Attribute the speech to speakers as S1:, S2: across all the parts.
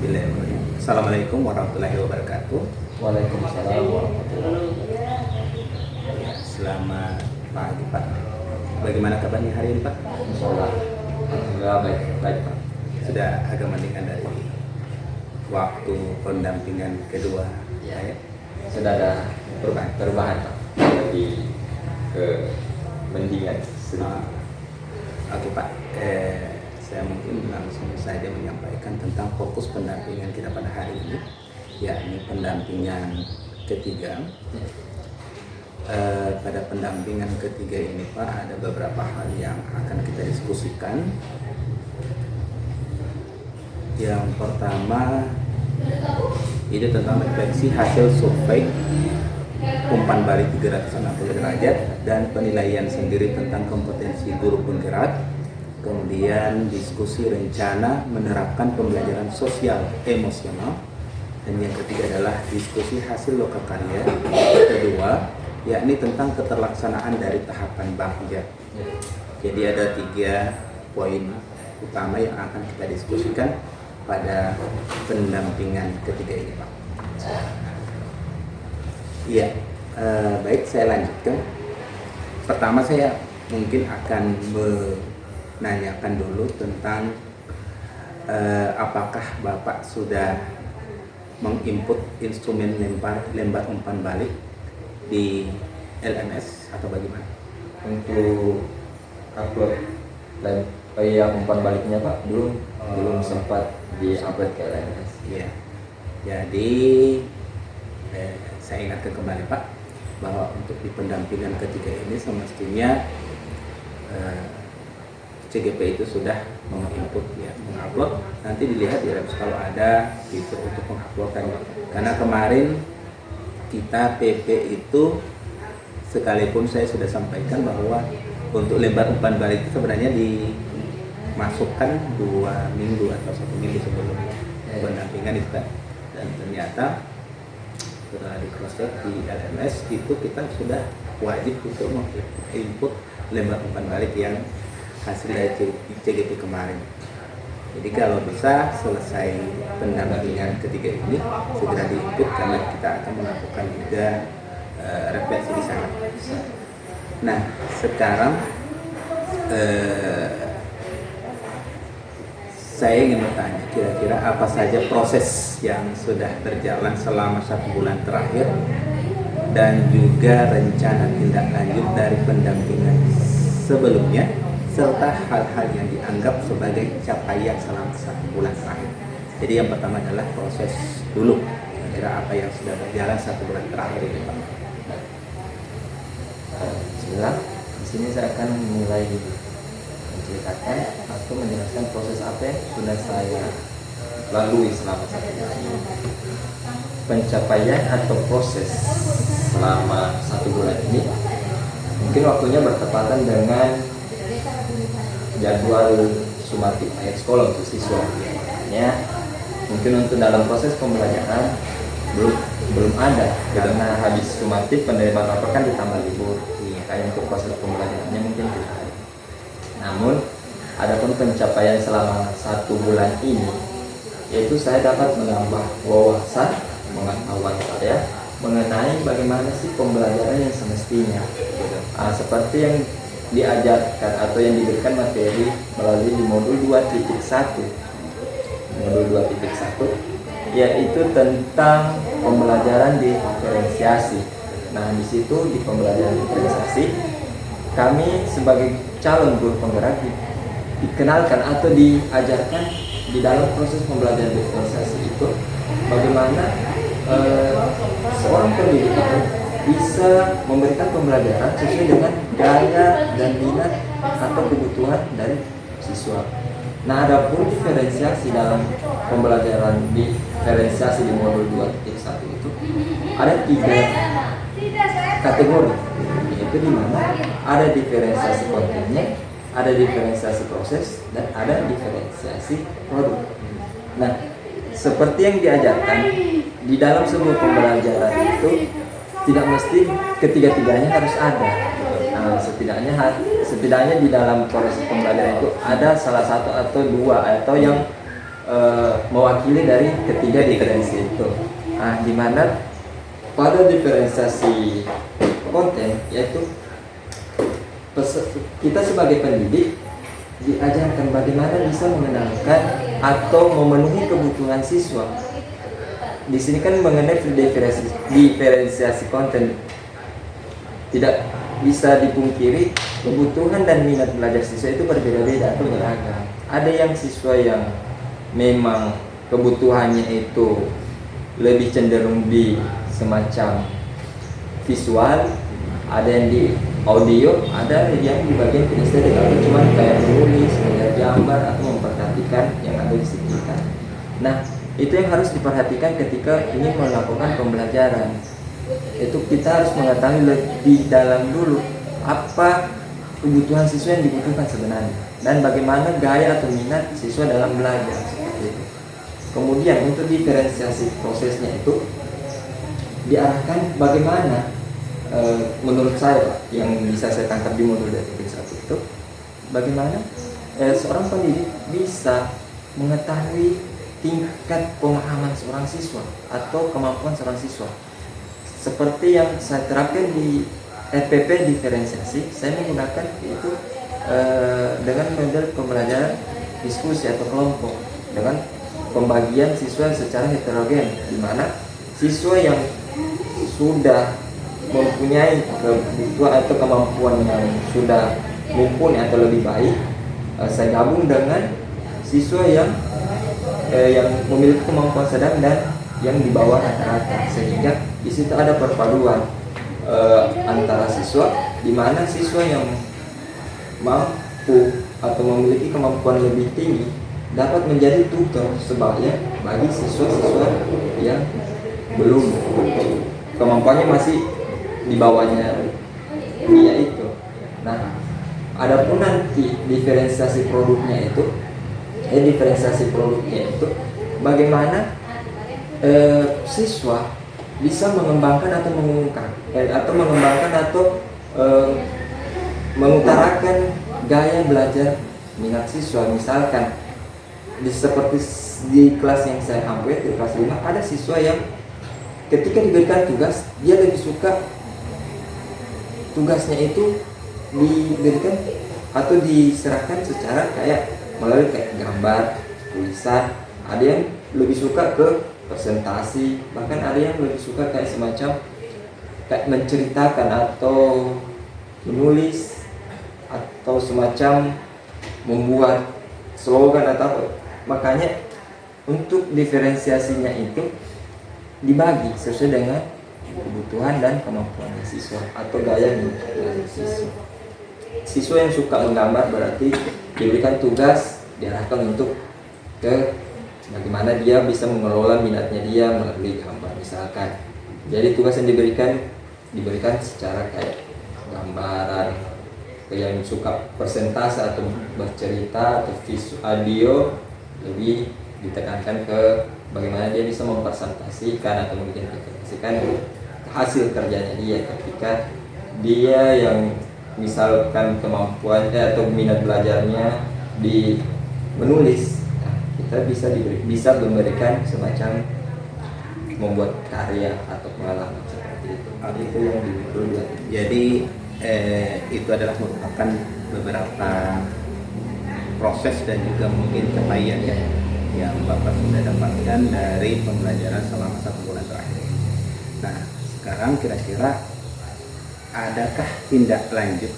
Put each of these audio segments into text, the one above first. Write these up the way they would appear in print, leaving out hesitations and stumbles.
S1: Bismillahirrahmanirrahim. Assalamualaikum warahmatullahi wabarakatuh.
S2: Waalaikumsalam warahmatullahi wabarakatuh.
S1: Selamat pagi Pak. Bagaimana kabarnya hari ini Pak?
S2: Insyaallah alhamdulillah baik Pak.
S1: Sudah agak mendingan dari waktu pendampingan kedua ya?
S2: Sudah ada perubahan Pak. Jadi ke mendingan sedikit.
S1: Oke Pak. Saya mungkin langsung saja menyampaikan tentang fokus pendampingan kita pada hari ini, yakni pendampingan ketiga. Pada pendampingan ketiga ini Pak, ada beberapa hal yang akan kita diskusikan. Yang pertama itu tentang refleksi hasil survei umpan balik 360 derajat dan penilaian sendiri tentang kompetensi guru penggerak. Kemudian diskusi rencana menerapkan pembelajaran sosial emosional, dan yang ketiga adalah diskusi hasil lokakarya kedua, yakni tentang keterlaksanaan dari tahapan bagja. Jadi ada 3 poin utama yang akan kita diskusikan pada pendampingan ketiga ini Pak. Iya, baik, saya lanjutkan. Pertama saya mungkin akan menanyakan dulu tentang apakah Bapak sudah menginput instrumen lembar umpan balik di LMS atau bagaimana?
S2: Untuk upload umpan baliknya Pak belum sempat di-upload ke LMS.
S1: Iya. Jadi saya ingatkan kembali Pak bahwa untuk di pendampingan ketiga ini semestinya CGP itu sudah menginput ya, mengupload. Nanti dilihat di REPS kalau ada fitur untuk menguploadkan. Karena kemarin kita PP itu, sekalipun saya sudah sampaikan bahwa untuk lembar umpan balik itu sebenarnya dimasukkan 2 minggu atau 1 minggu sebelum pendampingan itu kan. Dan ternyata setelah di cross check di LMS itu kita sudah wajib untuk menginput lembar umpan balik yang hasil dari CGP kemarin. Jadi kalau bisa selesai pendampingan ketiga ini segera diinput, karena kita akan melakukan juga refleksi di sana. Nah sekarang saya ingin bertanya, kira-kira apa saja proses yang sudah berjalan selama 1 bulan terakhir dan juga rencana tindak lanjut dari pendampingan sebelumnya, serta hal-hal yang dianggap sebagai capaian selama 1 bulan terakhir. Jadi yang pertama adalah proses dulu, kira-kira apa yang sudah berjalan 1 bulan terakhir ini Pak.
S2: Bismillah. Di sini saya akan mulai menceritakan atau menjelaskan proses apa yang sudah saya lalui selama 1 bulan. Pencapaian atau proses selama 1 bulan ini mungkin waktunya bertepatan dengan jadwal sumatif akhir sekolah untuk siswa. Makanya mungkin untuk dalam proses pembelajaran belum ada, karena habis sumatif penerimaan rapor kan ditambah libur. Kayak untuk proses pembelajarannya mungkin tidak ada. Namun adapun pencapaian selama 1 bulan ini, yaitu saya dapat menambah wawasan, pengetahuan saya mengenai bagaimana sih pembelajaran yang semestinya. Seperti yang diajarkan atau yang diberikan materi melalui di modul 2.1. Modul 2.1 yaitu tentang pembelajaran diferensiasi. Nah, di situ di pembelajaran diferensiasi kami sebagai calon guru penggerak dikenalkan atau diajarkan di dalam proses pembelajaran diferensiasi itu bagaimana seorang pendidik itu bisa memberikan pembelajaran sesuai dengan gaya dan minat atau kebutuhan dari siswa. Nah, adapun diferensiasi dalam pembelajaran diferensiasi di modul 2.1 itu ada 3 kategori, yaitu di mana ada diferensiasi kontennya, ada diferensiasi proses, dan ada diferensiasi produk. Nah, seperti yang diajarkan di dalam sebuah pembelajaran itu tidak mesti ketiga-tiganya harus ada. Nah, setidaknya di dalam proses pembelajaran itu ada salah satu atau 2 atau yang mewakili dari ketiga diferensi itu. Nah, di mana pada diferensiasi konten yaitu kita sebagai pendidik diajarkan bagaimana bisa mengenalkan atau memenuhi kebutuhan siswa. Di sini kan mengenai diferensiasi konten, tidak bisa dipungkiri kebutuhan dan minat belajar siswa itu berbeda-beda atau beragam. Ada yang siswa yang memang kebutuhannya itu lebih cenderung di semacam visual, ada yang di audio, ada yang di bagian kinestetik atau cuma kayak menulis, melihat gambar atau memperhatikan yang ada di sekitar. Nah, itu yang harus diperhatikan ketika ingin melakukan pembelajaran. Itu kita harus mengetahui lebih dalam dulu apa kebutuhan siswa yang dibutuhkan sebenarnya dan bagaimana gaya atau minat siswa dalam belajar seperti itu. Kemudian untuk diferensiasi prosesnya itu diarahkan bagaimana menurut saya Pak, yang bisa saya tangkap di modul 2.1 itu bagaimana seorang pendidik bisa mengetahui tingkat pemahaman seorang siswa atau kemampuan seorang siswa. Seperti yang saya terapkan di RPP diferensiasi, saya menggunakan itu dengan model pembelajaran diskusi atau kelompok dengan pembagian siswa secara heterogen, di mana siswa yang sudah mempunyai kebutuhan atau kemampuan yang sudah mumpuni atau lebih baik, saya gabung dengan siswa yang memiliki kemampuan sedang dan yang di bawah rata-rata, sehingga di situ ada perpaduan antara siswa, di mana siswa yang mampu atau memiliki kemampuan lebih tinggi dapat menjadi tutor sebaya bagi siswa-siswa yang belum kemampuannya masih di bawahnya dia itu. Nah, adapun nanti diferensiasi produknya itu bagaimana siswa bisa mengembangkan atau mengutarakan gaya belajar minat siswa. Misalkan seperti di kelas yang saya ambil di kelas 5, ada siswa yang ketika diberikan tugas dia lebih suka tugasnya itu diberikan atau diserahkan secara kayak melalui kayak gambar, tulisan. Ada yang lebih suka ke presentasi, bahkan ada yang lebih suka kayak semacam kayak menceritakan atau menulis atau semacam membuat slogan atau apa. Makanya untuk diferensiasinya itu dibagi sesuai dengan kebutuhan dan kemampuan siswa atau gaya belajar siswa. Siswa yang suka menggambar berarti diberikan tugas diarahkan untuk ke bagaimana dia bisa mengelola minatnya dia melalui gambar misalkan. Jadi tugas yang diberikan secara kayak gambaran. Yang suka presentasi atau bercerita atau audio lebih ditekankan ke bagaimana dia bisa mempresentasikan atau mengidentifikasikan hasil kerjanya dia ketika dia yang misalkan kemampuannya atau minat belajarnya di menulis. Nah, kita bisa memberikan semacam membuat karya atau pengalaman seperti itu.
S1: Itu yang dibutuhkan. Jadi itu adalah merupakan beberapa proses dan juga mungkin capaian ya yang Bapak sudah dapatkan dari pembelajaran selama 1 bulan terakhir. Nah, sekarang kira-kira adakah tindak lanjut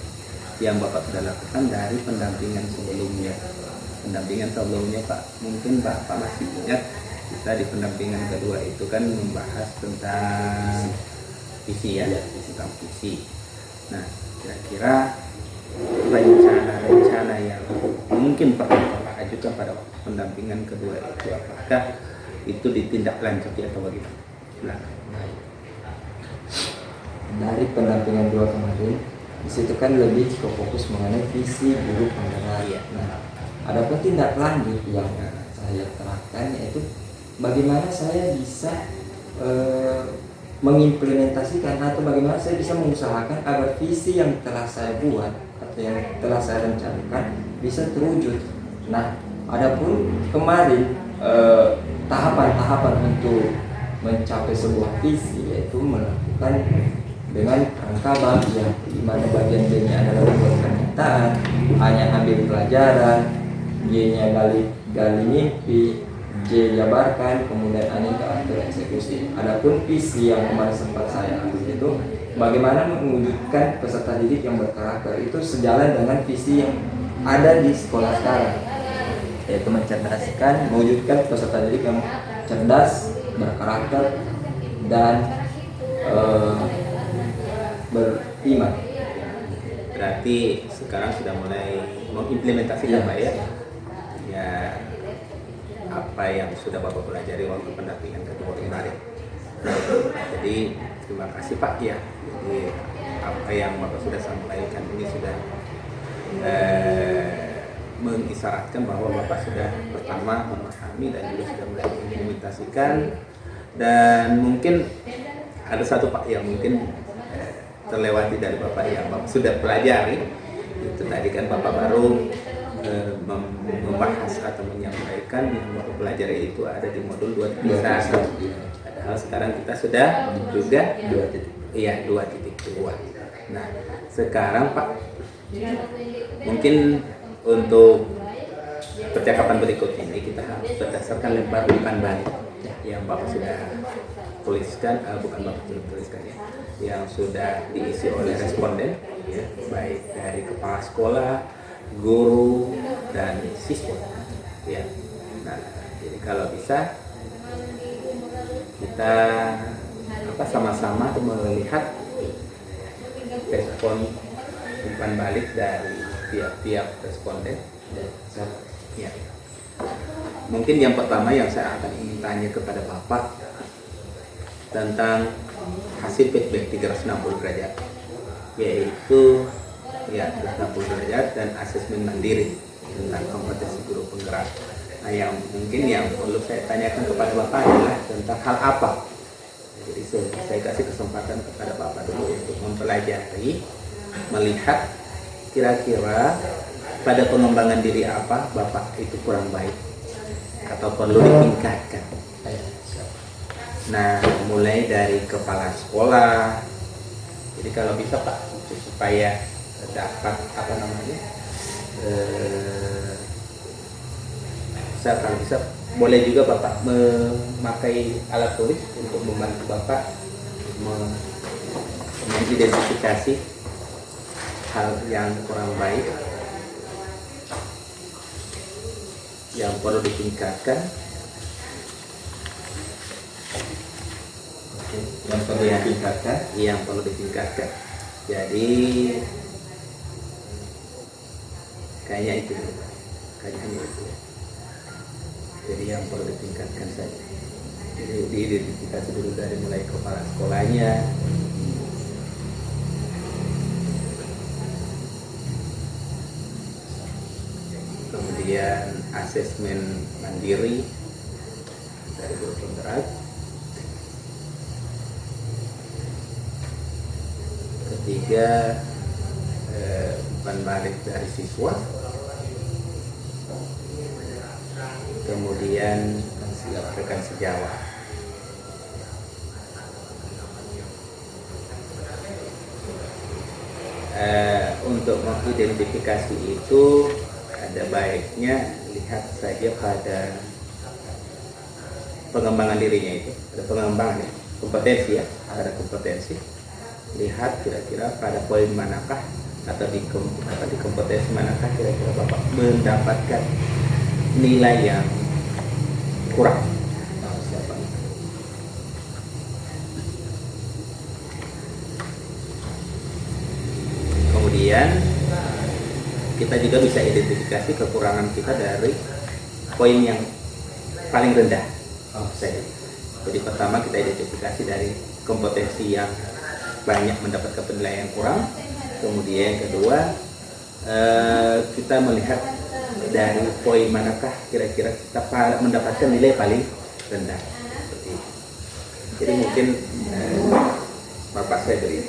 S1: yang Bapak sudah lakukan dari pendampingan sebelumnya? Pendampingan sebelumnya Pak, mungkin Bapak masih ingat kita di pendampingan kedua itu kan membahas tentang visi ya, tentang visi. Nah, kira-kira rencana-rencana yang mungkin pernah Bapak ajukan pada waktu pendampingan kedua itu, apakah itu ditindaklanjuti atau bagaimana? Nah,
S2: dari pendampingan 2 kemarin, di situ kan lebih ke fokus mengenai visi guru penggerak. Nah, ada pun tindak lanjut yang saya terapkan yaitu bagaimana saya bisa mengimplementasikan atau bagaimana saya bisa mengusahakan agar visi yang telah saya buat atau yang telah saya rencanakan bisa terwujud. Nah, adapun kemarin tahapan-tahapan untuk mencapai sebuah visi, yaitu melakukan dengan rangka bagian, di mana bagian B-nya adalah membuat pernyataan, A-nya ambil pelajaran, Y-nya gali mimpi, J jabarkan, kemudian A-nya ke eksekusi. Adapun visi yang kemarin sempat saya ambil itu bagaimana mewujudkan peserta didik yang berkarakter, itu sejalan dengan visi yang ada di sekolah sekarang, yaitu mencerdaskan, mewujudkan peserta didik yang cerdas, berkarakter, dan beriman.
S1: Berarti sekarang sudah mulai mengimplementasikan Pak ya? Ya, apa yang sudah Bapak pelajari waktu pendampingan kedua kemarin. Jadi terima kasih Pak ya. Jadi apa yang Bapak sudah sampaikan ini sudah mengisyaratkan bahwa Bapak sudah pertama memahami dan juga sudah mulai mengimplementasikan. Dan mungkin ada satu Pak yang mungkin terlewati dari Bapak yang Bapak sudah pelajari. Itu tadi kan Bapak baru membahas atau menyampaikan yang Bapak pelajari itu ada di modul 2.1. Padahal sekarang kita sudah juga 2.2. Nah, sekarang Pak, mungkin untuk percakapan berikut ini kita harus berdasarkan lembar umpan balik yang Bapak sudah tuliskan, bukan Bapak sudah tuliskan ya, yang sudah diisi oleh responden ya, baik dari kepala sekolah, guru, dan siswa ya. Nah, jadi kalau bisa kita sama-sama melihat respon umpan balik dari tiap-tiap responden ya. Mungkin yang pertama yang saya akan ingin tanya kepada Bapak tentang hasil feedback 360 derajat, yaitu ya 360 derajat dan asesmen mandiri tentang kompetensi guru penggerak. Nah, yang mungkin yang perlu saya tanyakan kepada Bapak adalah tentang hal apa. Jadi saya kasih kesempatan kepada Bapak dulu untuk mempelajari, melihat kira-kira pada pengembangan diri apa Bapak itu kurang baik atau perlu ditingkatkan. Nah, mulai dari kepala sekolah. Jadi kalau bisa Pak, supaya dapat kalau bisa boleh juga Bapak memakai alat tulis untuk membantu Bapak mengidentifikasi hal yang kurang baik, yang perlu ditingkatkan, yang perlu ditingkatkan. Jadi kayaknya itu. Jadi yang perlu ditingkatkan saja. Jadi diidentifikasi dulu dari mulai kepala sekolahnya, kemudian asesmen mandiri dari guru penggerak, ketiga umpan balik dari siswa, kemudian rekan sejawat. Untuk mengidentifikasi itu ada baiknya lihat saja pada pengembangan dirinya itu, ada pengembangan kompetensi ya, ada kompetensi. Lihat kira-kira pada poin manakah atau di kompetensi manakah kira-kira Bapak mendapatkan nilai yang kurang. Kemudian kita juga bisa identifikasi kekurangan kita dari poin yang paling rendah. Jadi pertama kita identifikasi dari kompetensi yang banyak mendapatkan penilaian kurang. Kemudian yang kedua kita melihat dari poin manakah kira-kira kita mendapatkan nilai paling rendah. Seperti itu. Jadi mungkin Bapak saya beri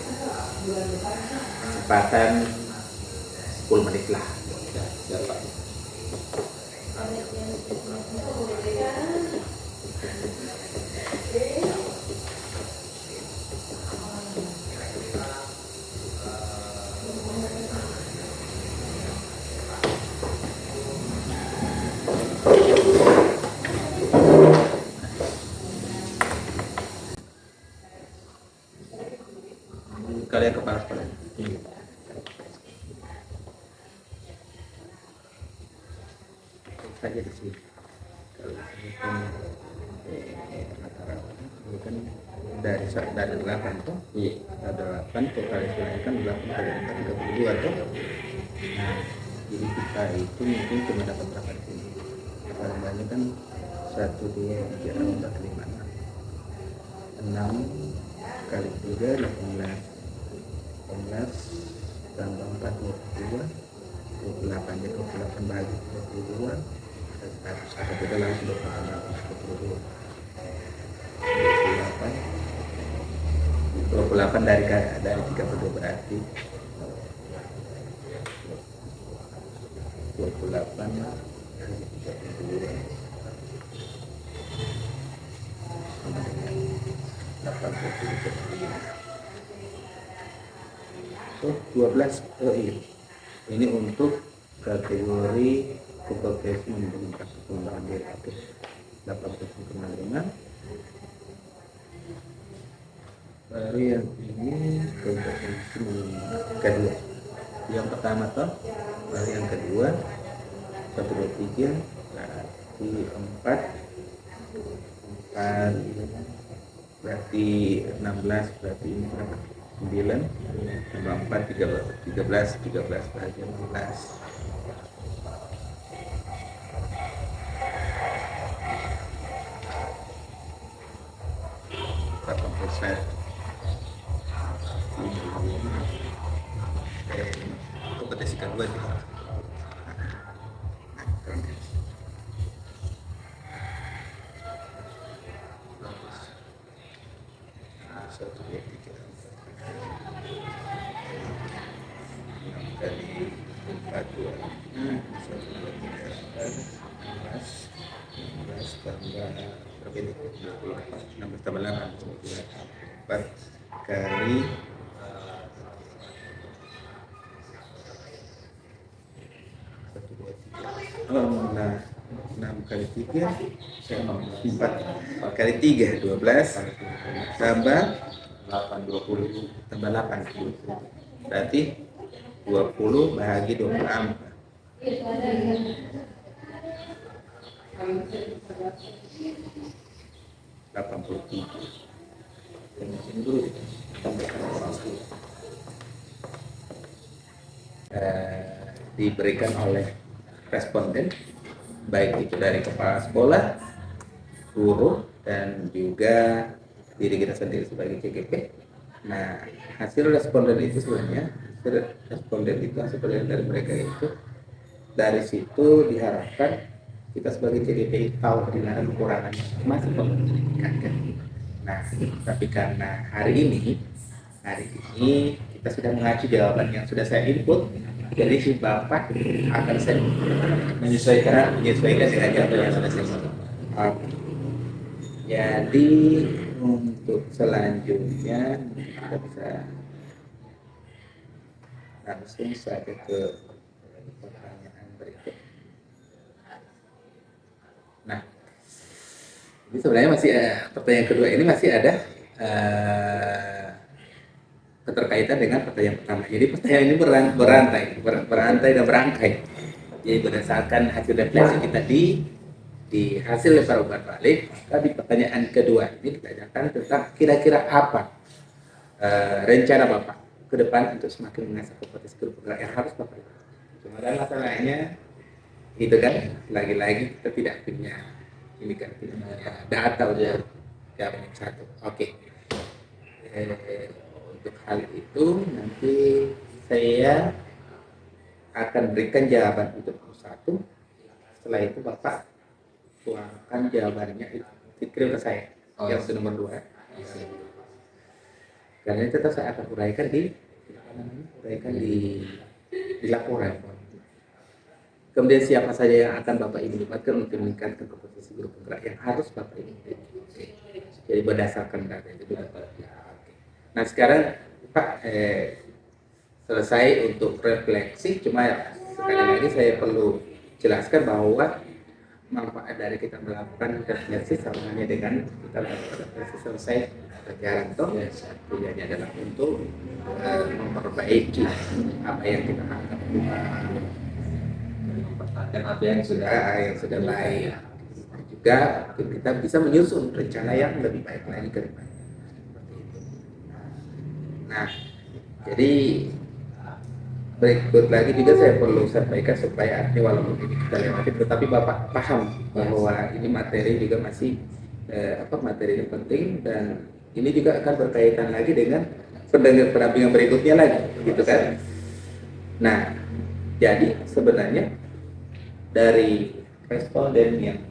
S1: kesempatan 10 menit lah. Kalian kepala sekolah. Saja di sini. Kalau di sini kan rata-rata itu kan dari 8 tuh.
S2: Iya.
S1: Ada 8 total istilahnya kan 8 kali 4 32 tuh. Nah, jadi kita itu mungkin cuma dapat berapa di sini? Paling banyak kan 1 2 3 4 5 6 kali 3 18 tambah 4 22 28 jadi 28 bagi 22 100 kita langsung 28 dari 32 berarti 28 dari 32 12 iya. Ini untuk kategori kompetensi meningkat pengembangan diri aktif 80,5. Baru yang ini kompetensi kedua. Yang pertama toh, baru yang kedua 1 2 3 berarti 4 berarti 16 berarti ini berapa? 9 tambah 4 13 bagi 16 8%. Kompetensi kedua nih. Satu dua tiga kali 4 2 1 2 3 16 tambah berapa ini 16 tambah 8 4 kali 1 2 3 nah 6 kali 3 4 kali 3 12 tambah 8 20 tambah 8 berarti 20 bahagi 24 83 ini dulu diberikan oleh responden baik itu dari kepala sekolah, guru, dan juga diri kita sendiri sebagai CGP. Nah, hasil responden itu sebenarnya hasil dari mereka itu dari situ diharapkan kita sebagai CGP tahu di mana kekurangannya masih perlu ditingkatkan. Nah, tapi karena hari ini kita sudah mengacu jawaban yang sudah saya input, jadi si Bapak akan saya menyesuaikan dengan jawaban yang sudah saya input. Jadi untuk selanjutnya kita bisa langsung saja ke pertanyaan berikut. Nah, ini sebenarnya masih pertanyaan kedua ini masih ada keterkaitan dengan pertanyaan pertama. Jadi pertanyaan ini berantai dan berangkai. Jadi berdasarkan hasil refleksi kita di hasil lempar umpan balik, maka di pertanyaan kedua ini ditanyakan tentang kira-kira apa rencana Bapak ke depan untuk semakin mengasah kompetensi guru penggerak yang harus Bapak lakukan. Cuma dan masalahnya itu kan lagi-lagi kita tidak punya ini kan tidak punya data untuk jawaban yang satu. Oke. Untuk hal itu nanti saya akan berikan jawaban untuk satu. Setelah itu Bapak tuangkan jawabannya itu ke saya yang itu nomor 2. Karena itu tetap saya akan uraikan di laporan. Kemudian siapa saja yang akan Bapak Ibu libatkan untuk meningkatkan kompetensi guru penggerak yang harus Bapak Ibu miliki. Oke. Jadi berdasarkan data itu dapat. Ya, oke. Nah sekarang Pak selesai untuk refleksi, cuma sekali lagi saya perlu jelaskan bahwa manfaat dari kita melakukan refleksi sama halnya dengan kita melakukan refleksi selesai pelajaran toh tujuannya adalah untuk memperbaiki apa yang kita anggap
S2: mempertahankan apa yang sudah
S1: baik. Juga kita bisa menyusun rencana yang lebih baik lagi ke depan. Seperti itu. Nah, jadi berikut lagi juga saya perlu sampaikan supaya artinya walaupun ini kita lewati, tetapi Bapak paham bahwa ini materi juga masih materi yang penting, dan ini juga akan berkaitan lagi dengan pendampingan berikutnya lagi, gitu kan? Nah, jadi sebenarnya dari responden yang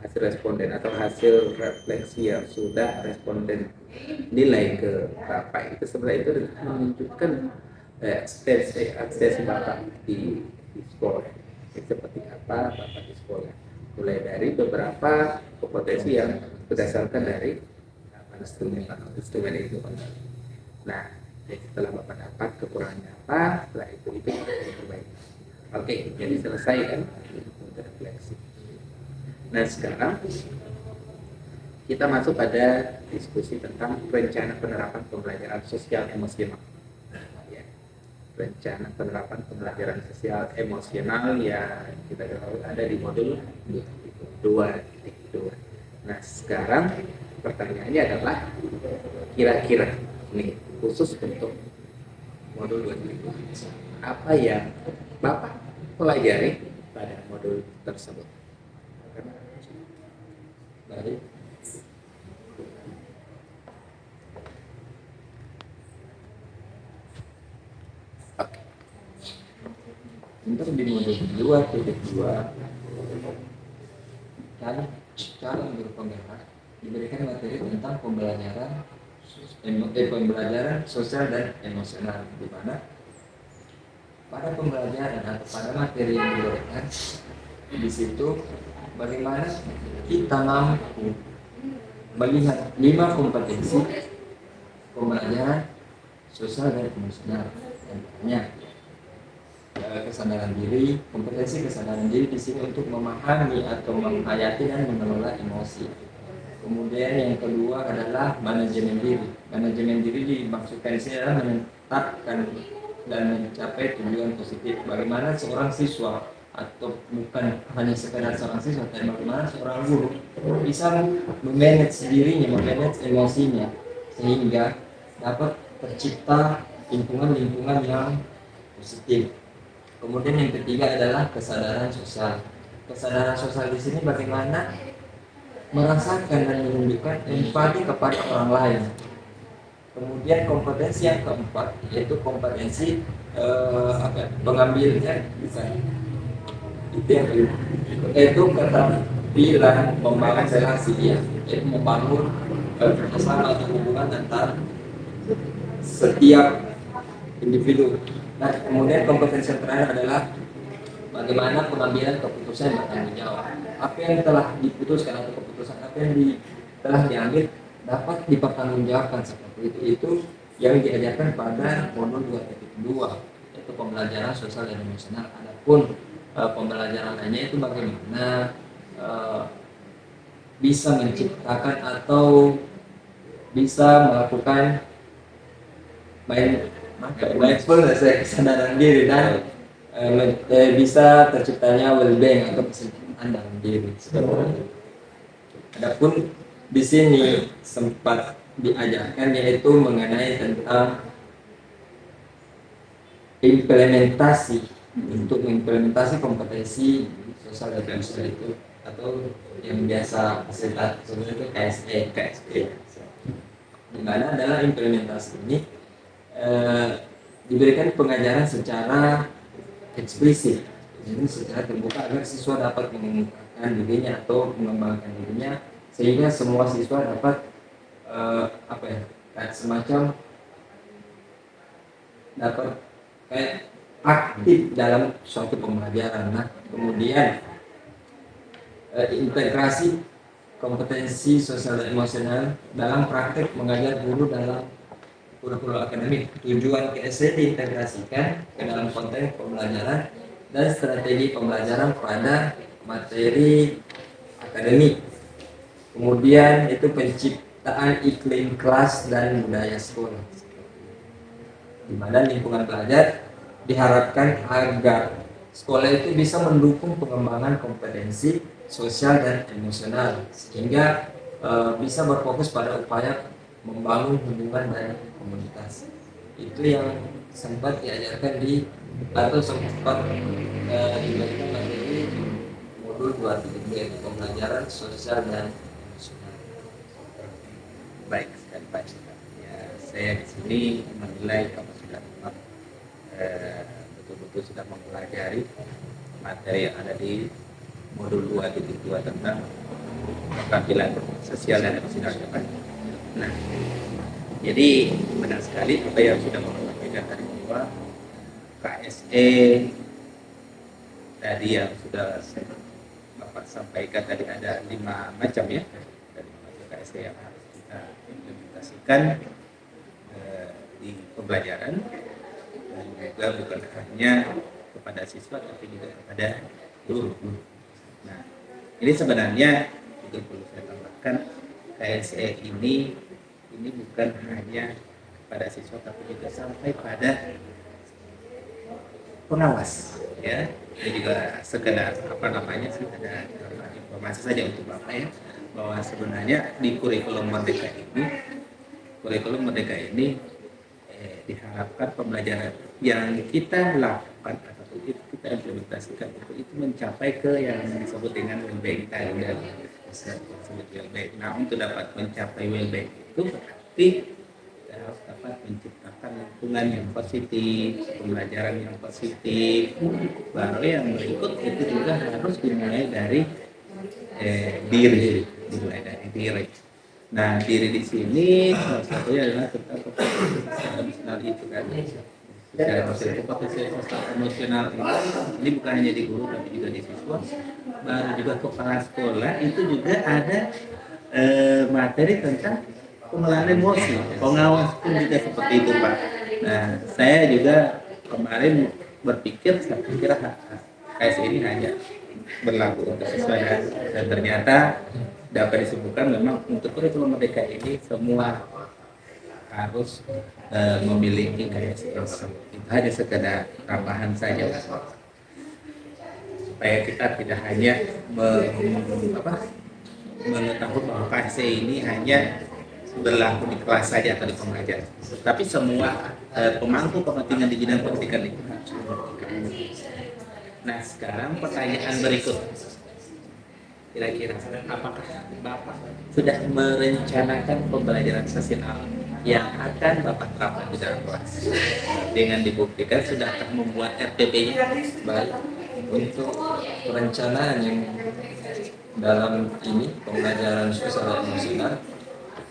S1: hasil responden atau hasil refleksi yang sudah responden nilai ke Bapak itu sebenarnya itu menunjukkan akses Bapak di sekolah seperti apa Bapak di sekolah, mulai dari beberapa kompetensi yang berdasarkan dari instrumen itu. Nah, setelah Bapak dapat kekurangannya apa, setelah itu kita perbaiki. Oke, jadi selesai kan untuk refleksi. Nah sekarang kita masuk pada diskusi tentang rencana penerapan pembelajaran sosial emosional. Ya, rencana penerapan pembelajaran sosial emosional yang kita ketahui ada di modul 2.2. Nah sekarang pertanyaannya adalah kira-kira nih khusus untuk modul 2.2 apa yang Bapak pelajari pada modul tersebut?
S2: Baik.
S1: Oke.
S2: Untuk di modul 2.2 kan cara guru penggerak diberikan materi tentang pembelajaran sosial dan emosional, di mana pada pembelajaran atau pada materi yang diberikan di situ bagaimana kita mampu melihat 5 kompetensi pembelajaran sosial dan emosional. Contohnya kesadaran diri, kompetensi kesadaran diri di sini untuk memahami atau menghayati dan mengelola emosi. Kemudian yang kedua adalah manajemen diri. Manajemen diri dimaksudkan di sini adalah menetapkan dan mencapai tujuan positif. Bagaimana seorang siswa atau bukan hanya sekedar seorang siswa, tapi bagaimana seorang guru bisa memanage dirinya, memanage emosinya sehingga dapat tercipta lingkungan-lingkungan yang positif. Kemudian yang ketiga adalah kesadaran sosial. Kesadaran sosial di sini bagaimana merasakan dan menunjukkan empati kepada orang lain. Kemudian kompetensi yang keempat yaitu kompetensi pengambilnya itu keterampilan membangun relasi, yaitu membangun kerjasama atau hubungan antar setiap individu. Nah, kemudian kompetensi yang terakhir adalah bagaimana pengambilan keputusan yang bertanggung jawab. Apa yang telah diputuskan atau keputusan apa yang telah diambil dapat dipertanggungjawabkan seperti itu. Itu yang diajarkan pada modul 2.2 yaitu pembelajaran sosial dan emosional. Adapun pembelajaran lainnya itu bagaimana bisa menciptakan atau bisa melakukan mindfulness, kesadaran diri, dan bisa terciptanya well-being atau kesejahteraan dalam diri. Adapun di sini sempat diajarkan yaitu mengenai tentang implementasi untuk mengimplementasi kompetensi sosial dan emosional itu, atau yang biasa kita sebut itu KSE. Di mana adalah implementasi ini diberikan pengajaran secara eksplisit, jadi secara terbuka agar siswa dapat mengungkapkan dirinya atau mengembangkan dirinya sehingga semua siswa dapat semacam dapat aktif dalam suatu pembelajaran. Nah, Kemudian integrasi kompetensi sosial dan emosional dalam praktek mengajar guru dalam kurikulum akademik. Tujuan KSE diintegrasikan ke dalam konteks pembelajaran dan strategi pembelajaran pada materi akademik. Kemudian itu penciptaan iklim kelas dan budaya sekolah, di mana lingkungan belajar diharapkan agar sekolah itu bisa mendukung pengembangan kompetensi sosial dan emosional, sehingga bisa berfokus pada upaya membangun hubungan dan komunitas. Itu yang sempat diajarkan di atau sempat diberikan materi modul 2.3 yaitu pembelajaran sosial dan emosional.
S1: Baik sekali Pak. Ya, saya di sini menilai kamu sudah betul-betul sudah mempelajari materi yang ada di modul 2.2 tentang keterampilan sosial dan emosional. Nah, jadi benar sekali apa yang sudah Bapak sampaikan tadi, bahwa KSE tadi yang sudah Bapak sampaikan tadi ada 5 macam ya, dari macam KSE yang harus kita implementasikan di pembelajaran, dan juga bukan hanya kepada siswa tapi juga kepada guru. Nah, ini sebenarnya juga perlu saya tambahkan, KSE ini bukan hanya pada siswa tapi juga sampai pada pengawas ya. Ini juga sekedar ada informasi saja untuk Bapak ya, bahwa sebenarnya di kurikulum Merdeka ini diharapkan pembelajaran yang kita lakukan atau kita implementasikan itu mencapai ke yang disebut dengan well-being tadi dan disebut well-being. Nah, untuk dapat mencapai well-being itu berarti kita harus dapat menciptakan lingkungan yang positif, pembelajaran yang positif. Baru yang berikut itu juga harus dimulai dari diri. Nah, diri di sini salah satunya adalah tentang kompetensi emosional itu kan. Secara kompetensi emosional ini bukan hanya di guru tapi juga di siswa, baru juga kepala sekolah itu juga ada materi tentang pengelolaan emosi. Pengawas pun juga seperti itu Pak. Nah, saya juga kemarin berpikir, saya kira KS ini hanya berlaku untuk siswa dan ternyata dapat disebutkan memang untuk kurikulum Merdeka ini semua harus memiliki KS. Itu hanya sekedar tambahan saja supaya kita tidak hanya mengetahui bahwa KS ini hanya berlaku di kelas saja atau di pengajar, tapi semua pemangku kepentingan di bidang pendidikan itu harus memiliki. Nah, sekarang pertanyaan berikut, kira-kira apakah Bapak sudah merencanakan pembelajaran sosial yang akan Bapak terapkan di dalam kelas? Dengan dibuktikan sudahkah membuat RPP-nya?
S2: Baik, untuk perencanaan yang dalam ini pembelajaran sosial dan emosional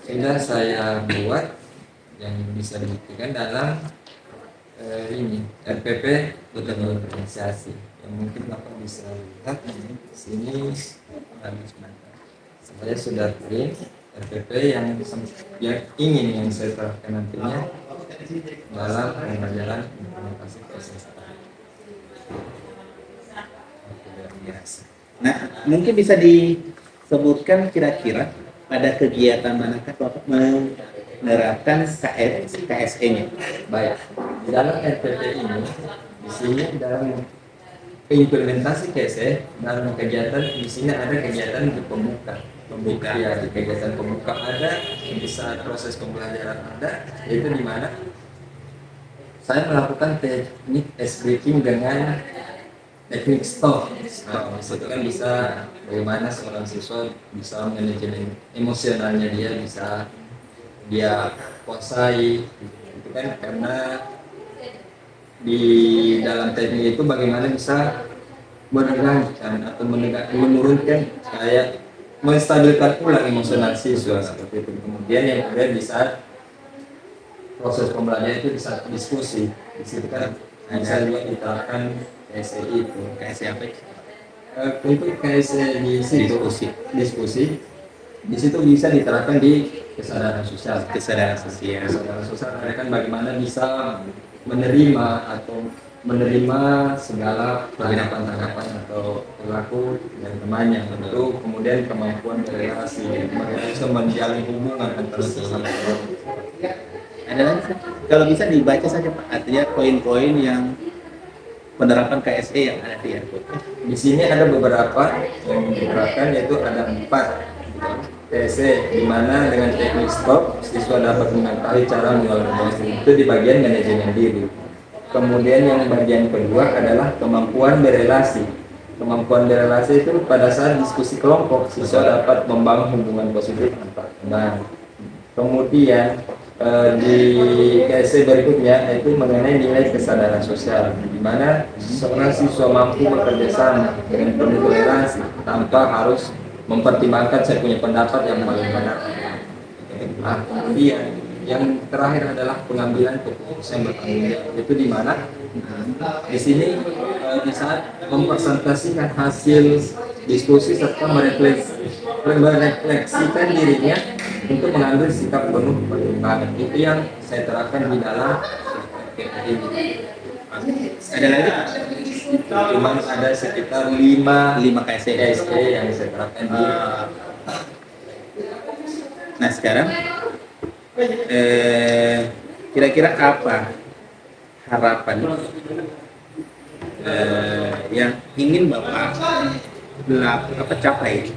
S2: sudah saya buat, yang bisa dibuktikan dalam ini RPP berorganisasi yang mungkin Bapak bisa lihat di sini. Saya sudah print RPP yang ingin yang saya terapkan nantinya dalam pembelajaran implementasi proses.
S1: Nah, mungkin bisa disebutkan kira-kira pada kegiatan manakah Bapak menerapkan KSE-nya?
S2: Baik, dalam RPP ini di sini dalam implementasi KSE dalam kegiatan di sini ada kegiatan untuk pembuka ya, kegiatan pembuka ada, di saat proses pembelajaran ada, yaitu di mana saya melakukan teknik scripting dengan teknik stop. Nah, itu kan bisa bagaimana seorang siswa bisa manajemen emosionalnya, dia bisa dia kuasai itu kan, karena di dalam teknik itu bagaimana bisa menenangkan atau menurunkan, kayak menstabilkan ulang emosional siswa seperti itu. Kemudian yang kedua di saat proses pembelajaran itu di saat diskusi, di situ kan bisa juga diterapkan KSE itu.
S1: KSE apa?
S2: Untuk KSE di situ diskusi di situ bisa diterapkan di kesadaran sosial. Kesadaran sosial kan bagaimana bisa menerima atau menerima segala tanggapan atau perilaku dari temannya, itu kemudian kemampuan berrelasi, bisa menjalin hubungan antara sesama orang.
S1: Ada lagi Pak? Kalau bisa dibaca saja Pak, artinya poin-poin yang penerapan KSE yang ada di Airport.
S2: Di sini ada beberapa yang diterapkan, yaitu ada 4 TC, di mana dengan teknik stop siswa dapat mengetahui cara mengelola emosi, itu di bagian manajemen diri. Kemudian yang bagian kedua adalah kemampuan berelasi. Kemampuan berelasi itu pada saat diskusi kelompok siswa dapat membangun hubungan positif antar teman. Kemudian di KSE berikutnya yaitu mengenai nilai kesadaran sosial, di mana seorang siswa mampu bekerja sama dengan penuh toleransi tanpa harus mempertimbangkan saya punya pendapat yang paling benar. Nah, kemudian yang terakhir adalah pengambilan keputusan bertanggung jawab, itu di mana di sini di saat mempresentasikan hasil diskusi serta merefleksikan dirinya untuk mengambil sikap penuh pertimbangan, itu yang saya terapkan di dalam ini.
S1: Ada lagi?
S2: Cuma ada sekitar 5
S1: KSE
S2: yang saya terapkan di
S1: Nah sekarang kira-kira apa harapan yang ingin Bapak capai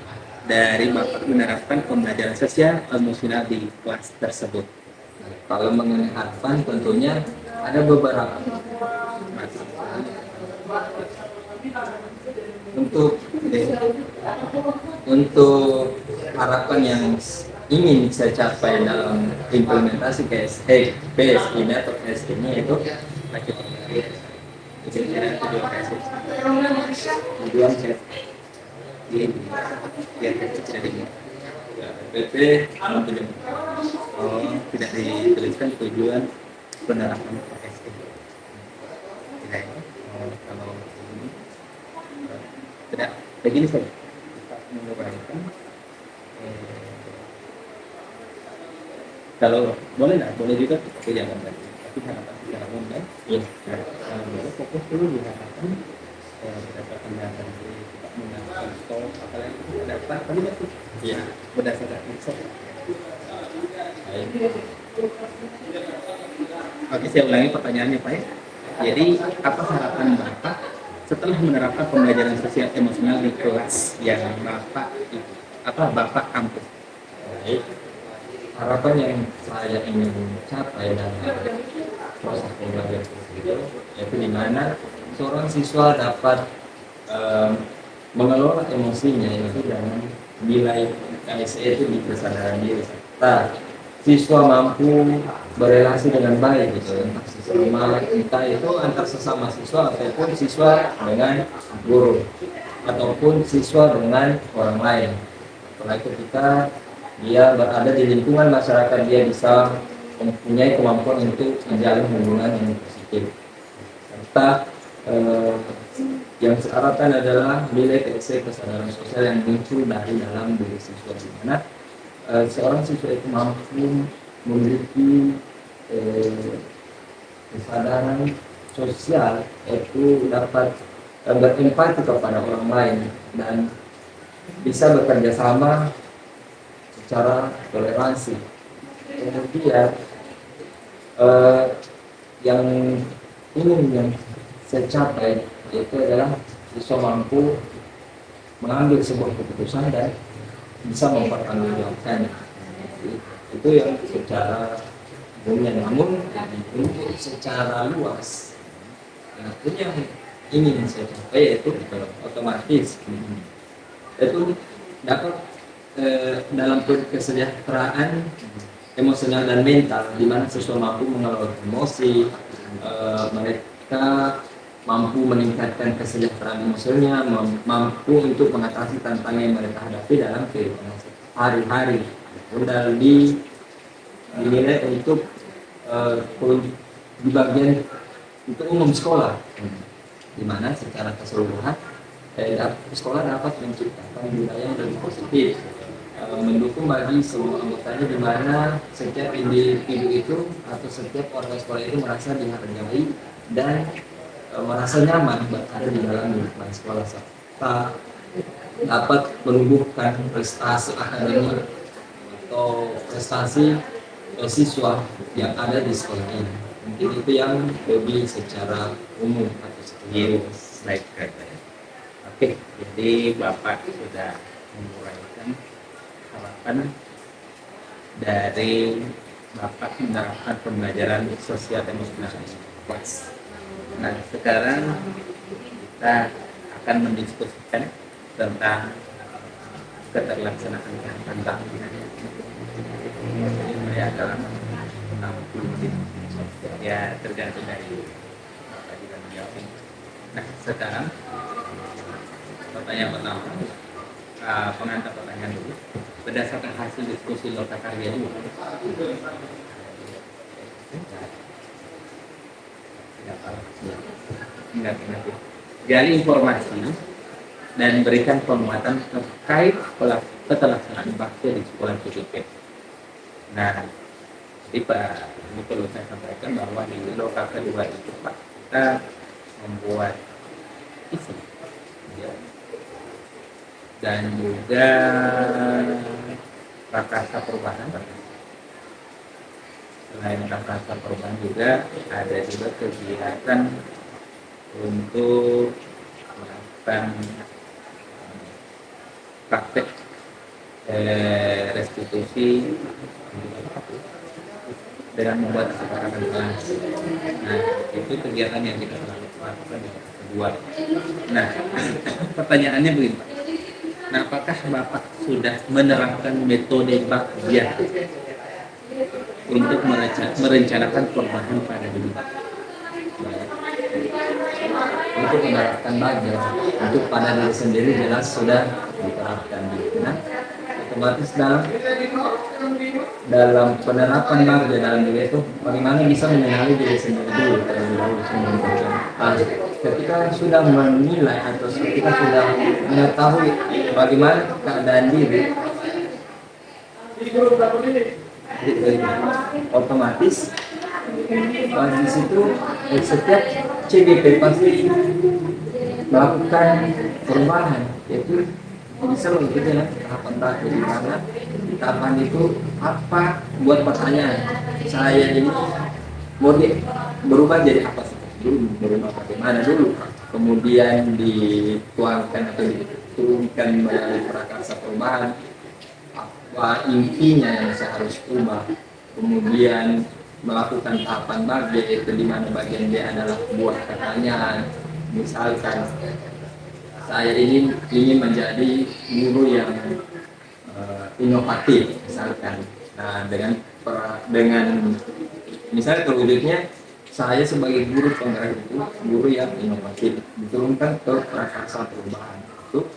S1: dari Bapak menerapkan pembelajaran sosial emosional di kelas tersebut?
S2: Kalau mengenai harapan tentunya ada beberapa. Untuk harapan yang ingin saya capai dalam implementasi KSE ini atau KSE ini, itu tujuan PP
S1: tidak dituliskan tujuan penerapan KSE. Kalau ini tidak begini saja, kita menguraikan. Kalau boleh juga, tapi jangan tadi. Tapi harapan secara umum kan? Iya. Boleh fokus dulu di harapan berdasarkan data dari kita menggunakan stop, apalagi itu data tadi itu. Iya. Berdasarkan riset. Oke, saya ulangi pertanyaannya Pak ya. Jadi apa harapan Bapak setelah menerapkan pembelajaran sosial emosional di kelas yang Bapak ampuh?
S2: baik. Harapan yang saya ingin capai dalam proses pembelajaran itu yaitu di mana seorang siswa dapat mengelola emosinya itu dengan nilai KSE itu di kesadaran diri, serta siswa mampu berelasi dengan baik gitu, entah itu antar sesama siswa ataupun siswa dengan guru ataupun siswa dengan orang lain. Apalagi ketika dia berada di lingkungan masyarakat, dia bisa mempunyai kemampuan untuk menjalin hubungan yang positif. Serta yang syaratkan adalah nilai KSE kesadaran sosial yang muncul dari dalam diri siswa, di mana seorang siswa itu mampu memiliki kesadaran sosial, yaitu dapat berempati kepada orang lain dan bisa bekerja sama secara toleransi. Kemudian yang saya capai yaitu adalah siswa mampu mengambil sebuah keputusan dan bisa mempertanggungjawabkannya. Itu yang secara umumnya, namun untuk secara luas itu yang ingin saya capai yaitu otomatis itu dapat dalam kesejahteraan emosional dan mental, di mana siswa mampu mengelola emosi, mereka mampu meningkatkan kesejahteraan emosionalnya, mampu untuk mengatasi tantangan yang mereka hadapi dalam kehidupan hari-hari, dan dinilai untuk di bagian untuk umum sekolah, di mana secara keseluruhan sekolah dapat menciptakan budaya yang lebih positif, mendukung bagi semua anggotanya, di mana setiap individu itu atau setiap orang sekolah itu merasa dihargai dan merasa nyaman berada di dalam lingkungan sekolah, serta dapat menumbuhkan prestasi akademik atau prestasi siswa yang ada di sekolah ini. Mungkin itu yang lebih secara umum atau secara
S1: Yes, baik, baik, baik. Oke, jadi Bapak sudah menguraikan harapan dari Bapak menerapkan pembelajaran sosial emosional kelas. Nah, sekarang kita akan mendiskusikan tentang keterlaksanaan tahapan tahunan ya dalam 60 menit. Ya tergantung dari Bapak juga menjawab. Nah, sekarang pertanyaan pertama, pengantar pertanyaan dulu. Berdasarkan hasil diskusi lokakarya dulu. Enggak. Gali informasi dan berikan penguatan terkait keterlaksanaan bakti di sekolah PPP. Nah, jadi Pak, ini perlu saya sampaikan bahwa di lokal kedua itu Pak, kita membuat isi ya, dan juga prakarsa perubahan. Selain prakarsa perubahan juga ada juga kegiatan untuk melakukan praktek restitusi dengan membuat kesepakatan kelas. Nah, itu kegiatan yang kita lakukan di kedua. Nah, pertanyaannya begini Pak. Nah, apakah Bapak sudah menerapkan metode Bakja untuk merencanakan perubahan pada diri Bapak?
S2: untuk menerapkan Bagja untuk pada diri sendiri jelas sudah diterapkan. Nah, otomatis dalam penerapan Bagja dalam diri itu bagaimana bisa mengenali diri sendiri dulu terlebih dahulu sebelum bekerja. Ketika sudah menilai atau ketika sudah mengetahui bagaimana keadaan diri, otomatis di situ setiap CGP pasti melakukan perubahan, yaitu bisa mengikuti tahapan tahap di mana tahapan itu apa, buat pertanyaan saya ini mau berubah jadi apa sih dulu, berubah bagaimana dulu, kemudian dituangkan atau diturunkan melalui prakarsa perubahan apa intinya yang saya harus ubah, kemudian melakukan tahapan Bagja, yaitu di mana bagian B adalah buat pertanyaan. Misalkan saya ingin menjadi guru yang inovatif misalkan. Nah, dengan misalnya terwujudnya saya sebagai guru penggerak itu guru yang inovatif, diturunkan ke prakarsa perubahan. Itu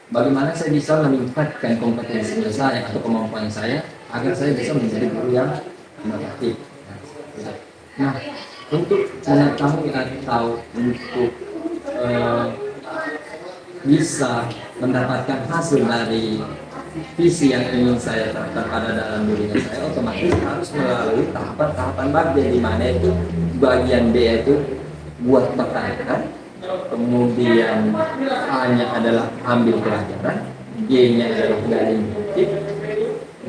S2: bagaimana saya bisa meningkatkan kompetensi saya atau kemampuan saya agar saya bisa menjadi guru yang inovatif. Nah, untuk mengetahui atau untuk bisa mendapatkan hasil dari visi yang ingin saya terapkan pada dalam diri saya, otomatis harus melalui tahapan-tahapan Bagja, di mana itu bagian D itu buat pertanyaan, kemudian A-nya adalah ambil pelajaran, G-nya adalah gali motif,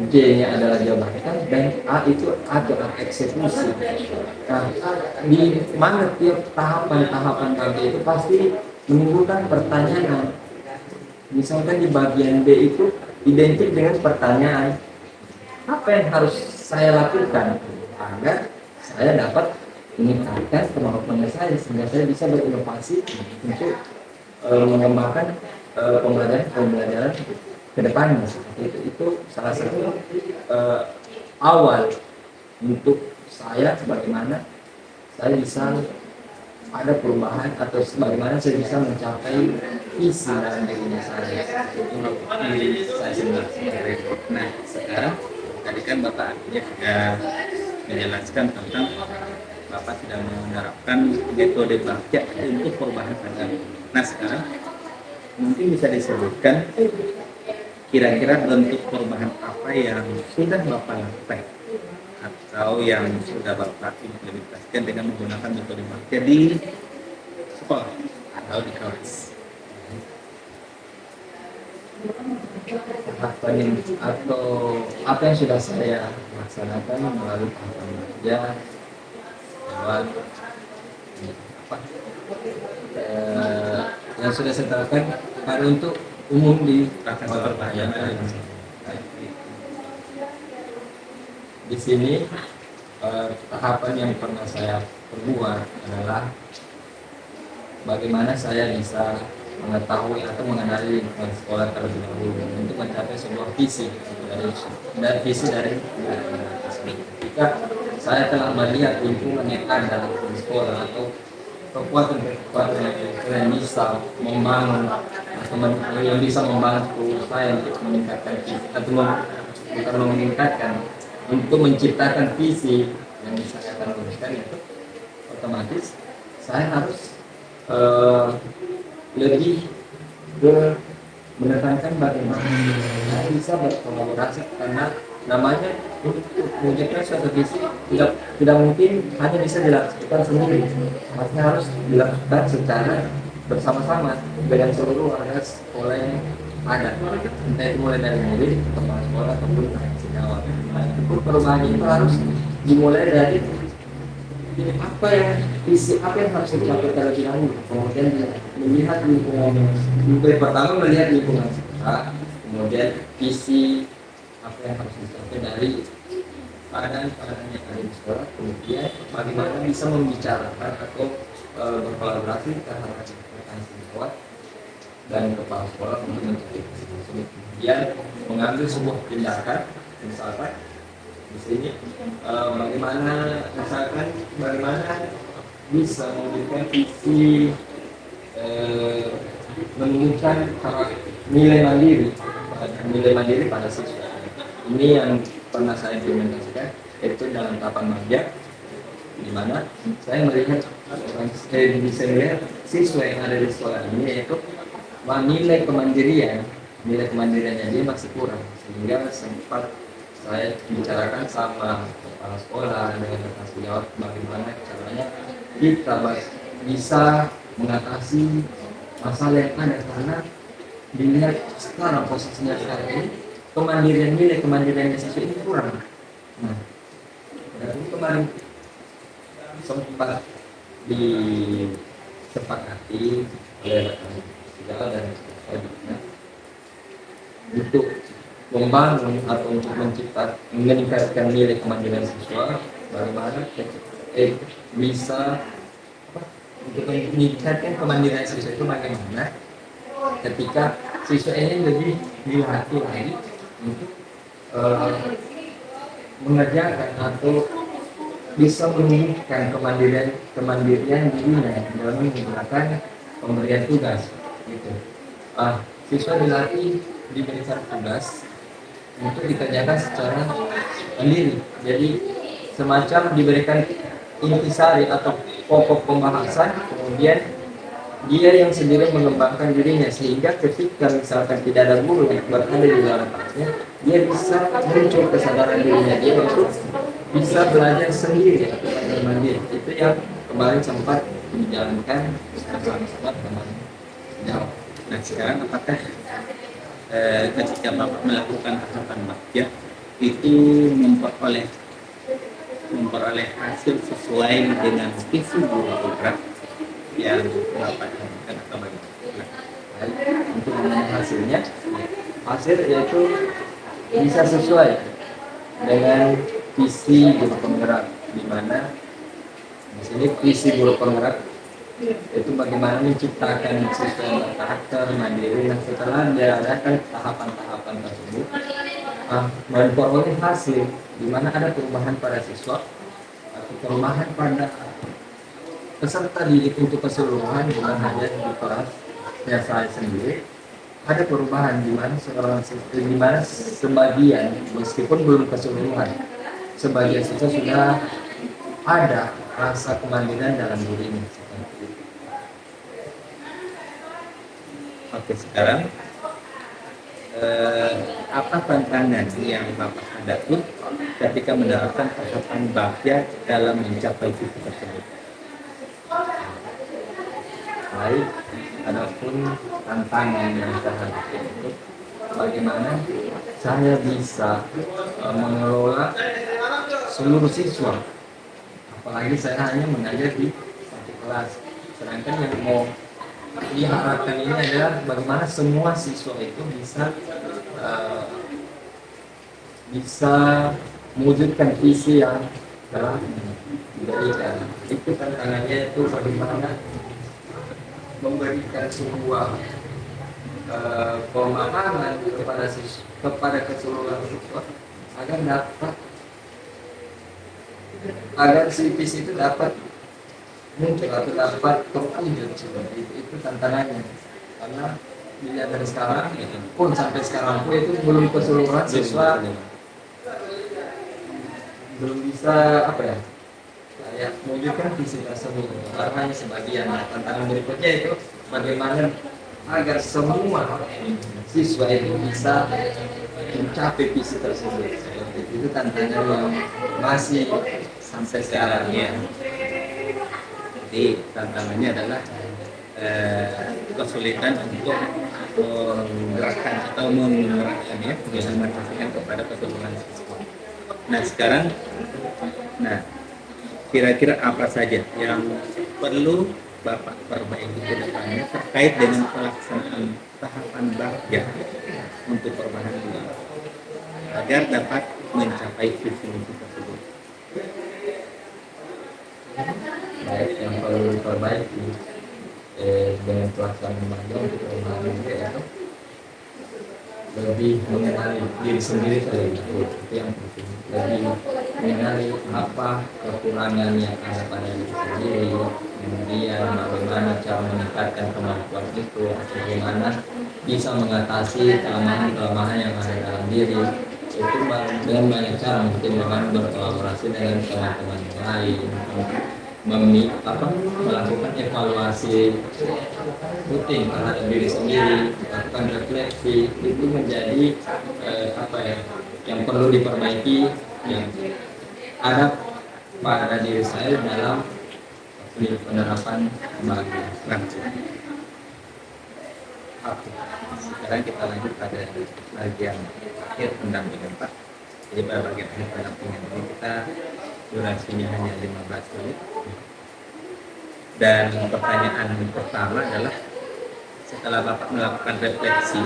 S2: J-nya adalah jabarkan, dan A itu adalah eksekusi. Nah, di mana tiap tahapan-tahapan Bagja itu pasti menimbulkan pertanyaan. Misalkan di bagian B itu identik dengan pertanyaan, apa yang harus saya lakukan agar saya dapat meningkatkan kemampuan saya sehingga saya bisa berinovasi untuk mengembangkan pembelajaran ke depannya. Itu salah satu awal untuk saya bagaimana saya bisa ada perubahan atau bagaimana saya bisa mencapai visi dalam diri saya. Itu saya sendiri.
S1: Nah, sekarang tadi kan Bapak artinya sudah menjelaskan tentang Bapak sudah menerapkan metode Bagja untuk perubahan agama. Nah, sekarang mungkin bisa disebutkan kira-kira bentuk perubahan apa yang sudah Bapak lakukan atau yang sudah Bapak implementasikan dengan menggunakan metode Bakti di sekolah atau di kelas.
S2: Apa yang atau apa yang sudah saya laksanakan melalui tahapan kerja lewat apa yang sudah saya terapkan baru untuk umum di
S1: Pertanyaan.
S2: di sini. Tahapan yang pernah saya perbuat adalah bagaimana saya bisa mengetahui atau mengenali lingkungan sekolah terlebih dahulu untuk mencapai sebuah visi dari ketika saya telah melihat lingkungan yang ada di sekolah atau kekuatan yang bisa membangun atau yang bisa membantu saya untuk meningkatkan visi atau bukan meningkatkan, untuk menciptakan visi yang bisa saya teruskan, itu otomatis saya harus lebih menekankan bagaimana saya bisa berkolaborasi, karena namanya untuk mewujudkan suatu visi tidak mungkin hanya bisa dilakukan sendiri, maksudnya harus dilakukan secara bersama-sama dengan seluruh warga sekolah yang ada, entah itu mulai dari murid, kepala sekolah ataupun sejawat. Nah, itu perubahan itu harus dimulai dari apa yang visi apa yang harus dicapai terlebih dahulu, kemudian melihat lingkungan. Yang pertama melihat lingkungan kita, kemudian visi apa yang harus dicapai dari keadaan yang ada di sekolah, kemudian bagaimana bisa membicarakan atau berkolaborasi terhadap siswa dan kepala sekolah untuk mencapai visi tersebut. Kemudian mengambil sebuah tindakan, misalkan di sini bagaimana bisa memberikan visi menumbuhkan nilai mandiri pada siswa. Ini yang pernah saya implementasikan, yaitu dalam tahapan magang, di mana saya melihat siswa yang ada di sekolah ini, yaitu nilai kemandiriannya dia masih kurang, sehingga sempat saya bicarakan sama kepala sekolah dengan tanggung jawab bagaimana caranya kita bisa mengatasi masalah yang ada, karena dilihat sekarang posisinya sekarang ini nilai kemandiriannya siswa ini kurang. Nah, dan kemarin sempat disepakati oleh segala dan sebagainya untuk membangun atau untuk meningkatkan nilai kemandirian siswa, bagaimana bisa untuk meningkatkan kemandirian siswa itu bagaimana ketika siswa ini lebih dilatih lagi untuk mengerjakan atau bisa menumbuhkan kemandirian dirinya dalam menggunakan pemberian tugas gitu. Siswa dilatih diberikan tugas untuk dikerjakan secara mandiri, jadi semacam diberikan intisari atau pokok pembahasan, kemudian dia yang sendiri mengembangkan dirinya, sehingga ketika misalkan tidak ada guru yang berada di dalam kelasnya, dia bisa muncul kesadaran dirinya dia untuk bisa belajar sendiri atau belajar mandiri. Itu yang kemarin sempat dijalankan bersama-sama teman sejawat.
S1: Nah, sekarang apakah ketika Bapak melakukan tahapan bakti itu memperoleh hasil sesuai dengan visi guru program yang Bapak inginkan atau bagaimana?
S2: Untuk hasil yaitu bisa sesuai dengan visi guru penggerak, di mana di sini visi guru penggerak itu bagaimana menciptakan siswa yang berkarakter mandiri. Nah, setelah diadakan tahapan-tahapan tersebut, memperoleh hasil di mana ada perubahan pada siswa atau perubahan pada peserta didik untuk keseluruhan, bukan hanya di kelas yang saya sendiri. Ada perubahan di mana sebagian, meskipun belum keseluruhan, sebagian siswa sudah ada rasa kemandirian dalam dirinya.
S1: Oke, sekarang apa tantangan yang Bapak hadapi ketika menerapkan tahapan bakya dalam mencapai visi tersebut?
S2: Baik, adapun tantangan yang saya hadapi itu bagaimana saya bisa mengelola seluruh siswa, apalagi saya hanya mengajar di satu kelas, sedangkan yang mau diharapkan ini adalah bagaimana semua siswa itu bisa mewujudkan visi yang telah diberikan. Itu tantangannya, itu bagaimana memberikan sebuah pemahaman kepada keseluruhan siswa agar si visi itu dapat muncul atau dapat terwujud seperti itu tantangannya. Karena dilihat dari sekarang pun sampai sekarang pun itu belum keseluruhan siswa belum bisa kayak mewujudkan visi tersebut, karena hanya sebagian. Tantangan berikutnya itu bagaimana agar semua siswa itu bisa mencapai visi tersebut. Seperti itu tantangan yang masih sampai sekarang ya.
S1: Jadi tantangannya adalah kesulitan untuk menggerakkan atau mengerahkan ya, mengimplementasikan kepada keseluruhan siswa. Nah sekarang, kira-kira apa saja yang perlu Bapak perbaiki ke depannya terkait dengan pelaksanaan tahapan bakya untuk perubahan ini agar dapat mencapai visi misi tersebut?
S2: Baik, yang perlu diperbaiki dengan pelaksanaan bakya untuk perubahan itu lebih mengenali diri sendiri terlebih dahulu. Itu yang penting, lebih mengenali apa kekurangan yang ada pada diri sendiri, kemudian bagaimana cara meningkatkan kemampuan itu, atau bagaimana bisa mengatasi kelemahan-kelemahan yang ada dalam diri itu dengan banyak cara. Mungkin dengan berkolaborasi dengan teman-teman yang lain, melakukan evaluasi rutin terhadap diri sendiri, melakukan refleksi. Itu menjadi yang perlu diperbaiki yang ada pada diri saya dalam penerapan bakya.
S1: Oke, sekarang kita lanjut pada bagian akhir pendampingan Pak. Jadi pada bagian akhir pendampingan ini kita durasinya hanya 15 menit. Dan pertanyaan pertama adalah, setelah Bapak melakukan refleksi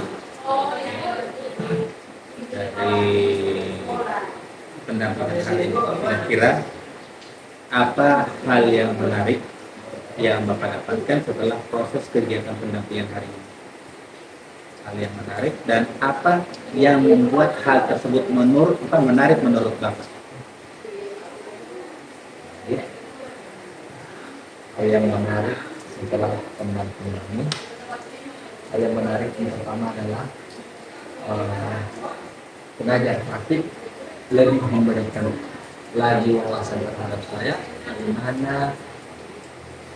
S1: dari pendampingan hari ini, kira-kira apa hal yang menarik yang Bapak dapatkan setelah proses kegiatan pendampingan hari ini? Hal yang menarik, dan apa yang membuat hal tersebut menarik menurut Bapak?
S2: Hal yang menarik setelah pendampingan ini, hal yang menarik yang pertama adalah pengajar praktik lebih memberikan lagi wawasan terhadap saya bagaimana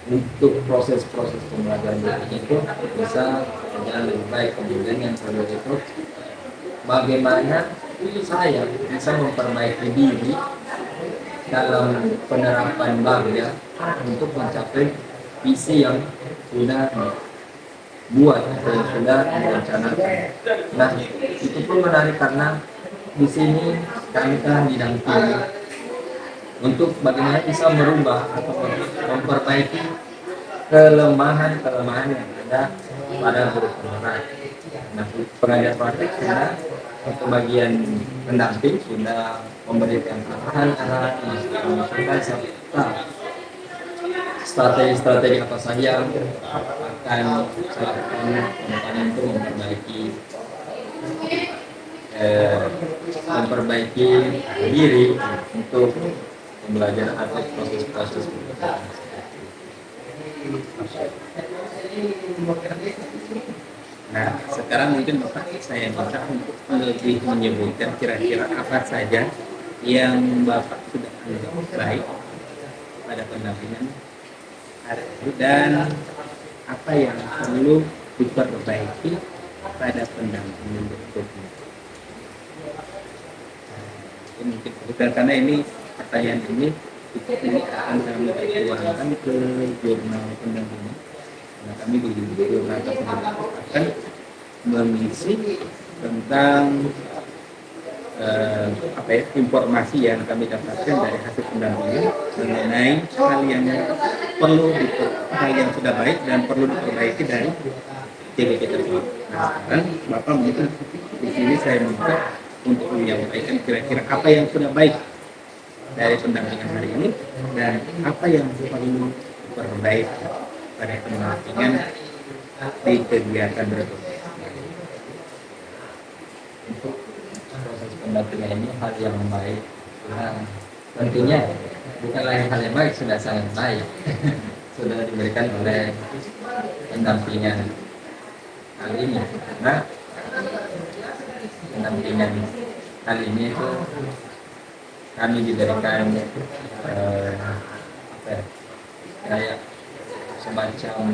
S2: untuk proses-proses pembelajaran itu bisa berjalan lebih baik. Kemudian yang kedua itu bagaimana saya bisa memperbaiki diri dalam penerapan bakya untuk mencapai visi yang sudah buat atau yang sudah direncanakan. Nah, itu pun menarik karena di sini kami telah didampingi untuk bagaimana bisa merubah atau memperbaiki kelemahan-kelemahan yang ada pada guru penerap. Nah, pengajar praktik sudah, untuk bagian pendamping sudah memberikan arahan-arahan, masukan serta strategi-strategi apa saja yang akan dilakukan untuk memperbaiki diri untuk pembelajaran atau proses-proses pembelajaran.
S1: Nah, sekarang mungkin Bapak saya minta untuk lebih menyebutkan kira-kira apa saja yang Bapak sudah anggap baik pada pendampingan hari ini, dan apa yang perlu diperbaiki pada pendampingan berikutnya. Ini mungkin karena ini pertanyaan ini akan kami tuangkan ke jurnal pendampingan. Nah, kami di jurnal tersebut akan mengisi tentang informasi yang kami dapatkan dari hasil pendampingan mengenai hal yang sudah baik dan perlu diperbaiki dari TGP tersebut. Nah, sekarang Bapak mungkin di sini saya minta untuk menyampaikan kira-kira apa yang sudah baik dari pendampingan hari ini dan apa yang perlu diperbaiki pada pendampingan di kegiatan berikutnya.
S2: Untuk proses pendampingan ini hal yang baik, nah, tentunya bukanlah hal yang baik, sudah sangat baik sudah diberikan oleh pendampingan kali ini, karena pendampingan kali ini itu kami diberikan kayak semacam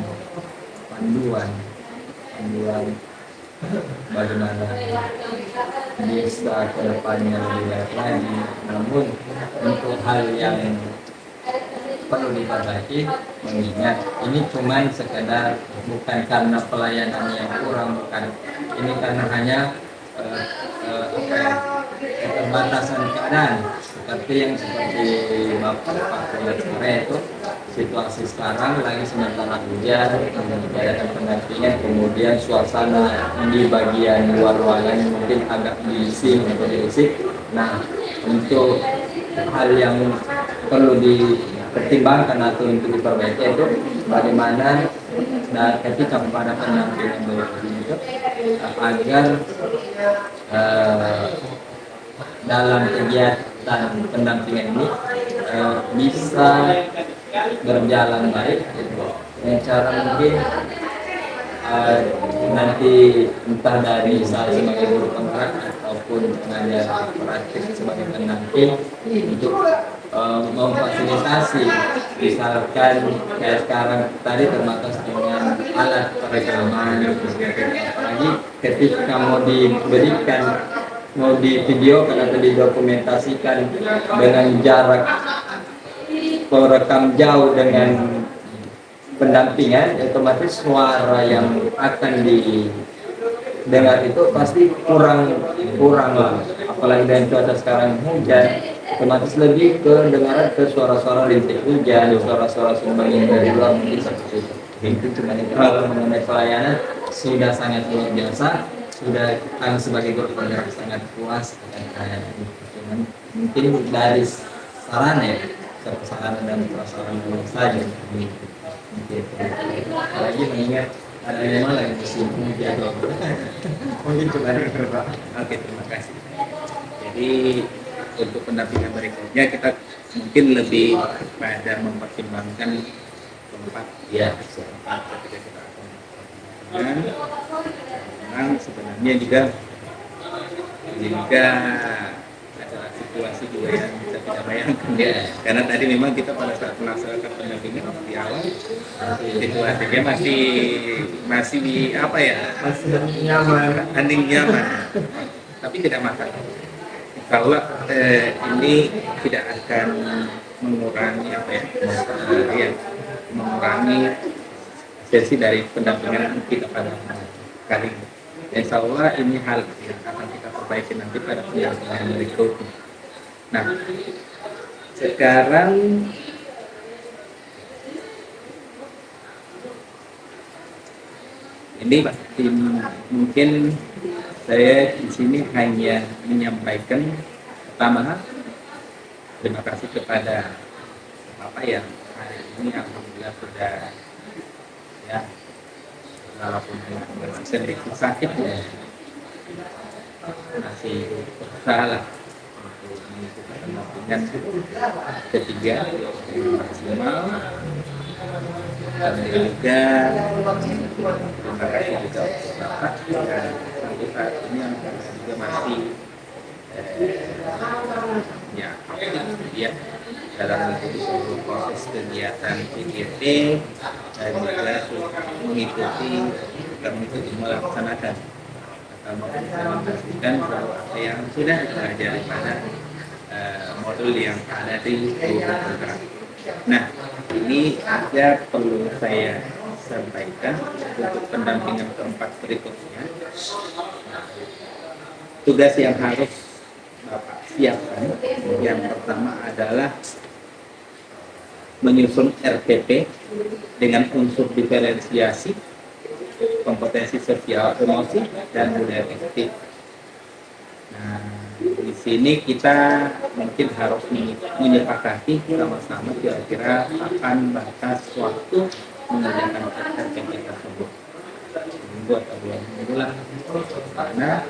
S2: panduan bagaimana bisa ke depannya lebih baik lagi. Namun untuk hal yang perlu diperbaiki, mengingat ini cuma sekedar, bukan karena pelayanan yang kurang, bukan, ini karena hanya keterbatasan keadaan seperti Bapak lihat sekarang itu situasi sekarang lagi sementara hujan, kegiatan pendampingan, kemudian suasana di bagian luar ruangan mungkin agak diisi. Nah, untuk hal yang perlu dipertimbangkan atau untuk diperbaiki itu bagaimana ketika pada pendampingan itu agar dalam kegiatan pendampingan ini bisa berjalan baik, dengan cara mungkin nanti entah dari saya sebagai guru kontrak ataupun pengajar praktik sebagai pendamping untuk memfasilitasi, misalkan kayak sekarang tadi terbatas dengan alat perekaman, apalagi ketika mau diberikan, mau divideokan atau didokumentasikan dengan jarak perekam jauh dengan pendampingan, otomatis suara yang akan didengar itu pasti kurang lah, apalagi dengan cuaca sekarang hujan, otomatis lebih kedengaran ke suara-suara rintik hujan, suara-suara sumbangin dari luar, mungkin seperti itu. Itu cuma kalau mengenai pelayanan sudah sangat luar biasa, sudah kami sebagai guru pelajaran sangat puas akan pelayanan ini. Cuman mungkin dari sarana ya, sarana dan prasarana saja. Apalagi mengingat ada yang lagi musim hujan. Mungkin coba Pak.
S1: Oke, terima kasih. Jadi untuk pendampingan berikutnya kita mungkin lebih pada mempertimbangkan tempat ketika kita akan memang sebenarnya juga ada situasi juga yang bisa kita bayangkan ya. Karena tadi memang kita pada saat melaksanakan pendampingan di awal situasinya masih nyaman, tapi tidak masalah. Kalau ini tidak akan mengurangi mengurangi sesi dari pendampingan kita pada kali ini. Insya Allah ini hal yang akan kita perbaiki nanti pada pendampingan berikutnya. Nah, sekarang ini mungkin saya di sini hanya menyampaikan pertama terima kasih kepada Bapak yang hari ini alhamdulillah sudah ya, walaupun sedikit sakit ya, masih berusaha lah untuk mengikuti pendampingan ketiga maksimal. Dan juga terima kasih juga untuk Bapak yang sampai saat ini juga masih aktif ya dalam mengikuti seluruh proses kegiatan PGT dan juga mengikuti melaksanakan atau mengimplementasikan apa yang sudah dipelajari pada modul yang ada di guru program. Nah, ini ada perlu saya sampaikan untuk pendampingan keempat berikutnya. Tugas yang harus Bapak siapkan yang pertama adalah menyusun RPP dengan unsur diferensiasi, kompetensi sosial emosi, dan budaya positif. Nah, di sini kita mungkin harus menyepakati sama-sama kira-kira kapan batas waktu mengerjakan RPP tersebut. Minggu atau 2 minggu lah. Karena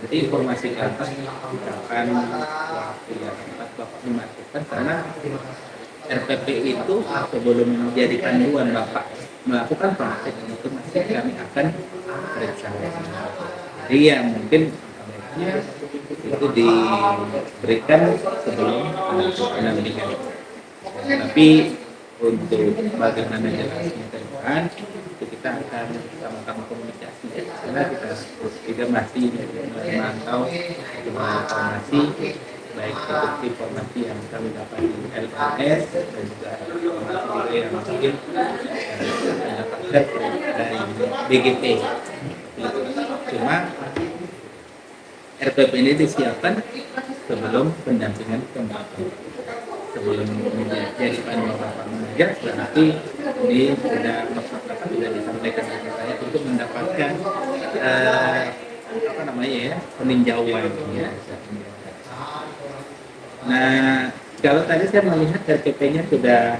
S1: jadi informasi ke atas misalkan waktu yang tepat Bapak memastikan, karena RPP itu sebelum menjadi panduan Bapak melakukan praktek itu masih kami akan periksa. Jadi ya mungkin itu diberikan sebelum pendampingan. Tapi untuk bagaimana jelasnya ke depan itu kita akan sama-sama komunikasi ya. Karena kita juga masih memantau informasi baik itu informasi yang kami dapat di LMS dan juga informasi yang mungkin dapatkan dari BGP. Cuma RPP ini disiapkan sebelum pendampingan kembali. Sebelum menjadi panduan Bapak mengajar, berarti ini sudah disampaikan kepada saya untuk mendapatkan peninjauan ya. Nah, kalau tadi saya melihat RPP-nya sudah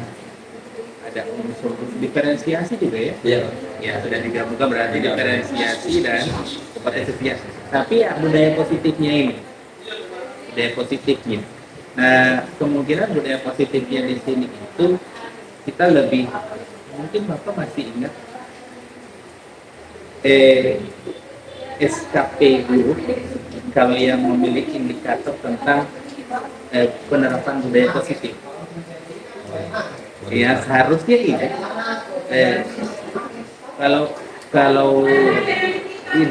S1: ada unsur diferensiasi juga ya.
S2: Iya.
S1: Ya, sudah digabungkan berarti diferensiasi dan kompetensi. Tapi ya budaya positifnya ini. Budaya positifnya. Nah, kemungkinan budaya positifnya di sini itu kita lebih, mungkin Bapak masih ingat SKP guru kalau yang memiliki indikator tentang penerapan budaya positif. Ya seharusnya ini kalau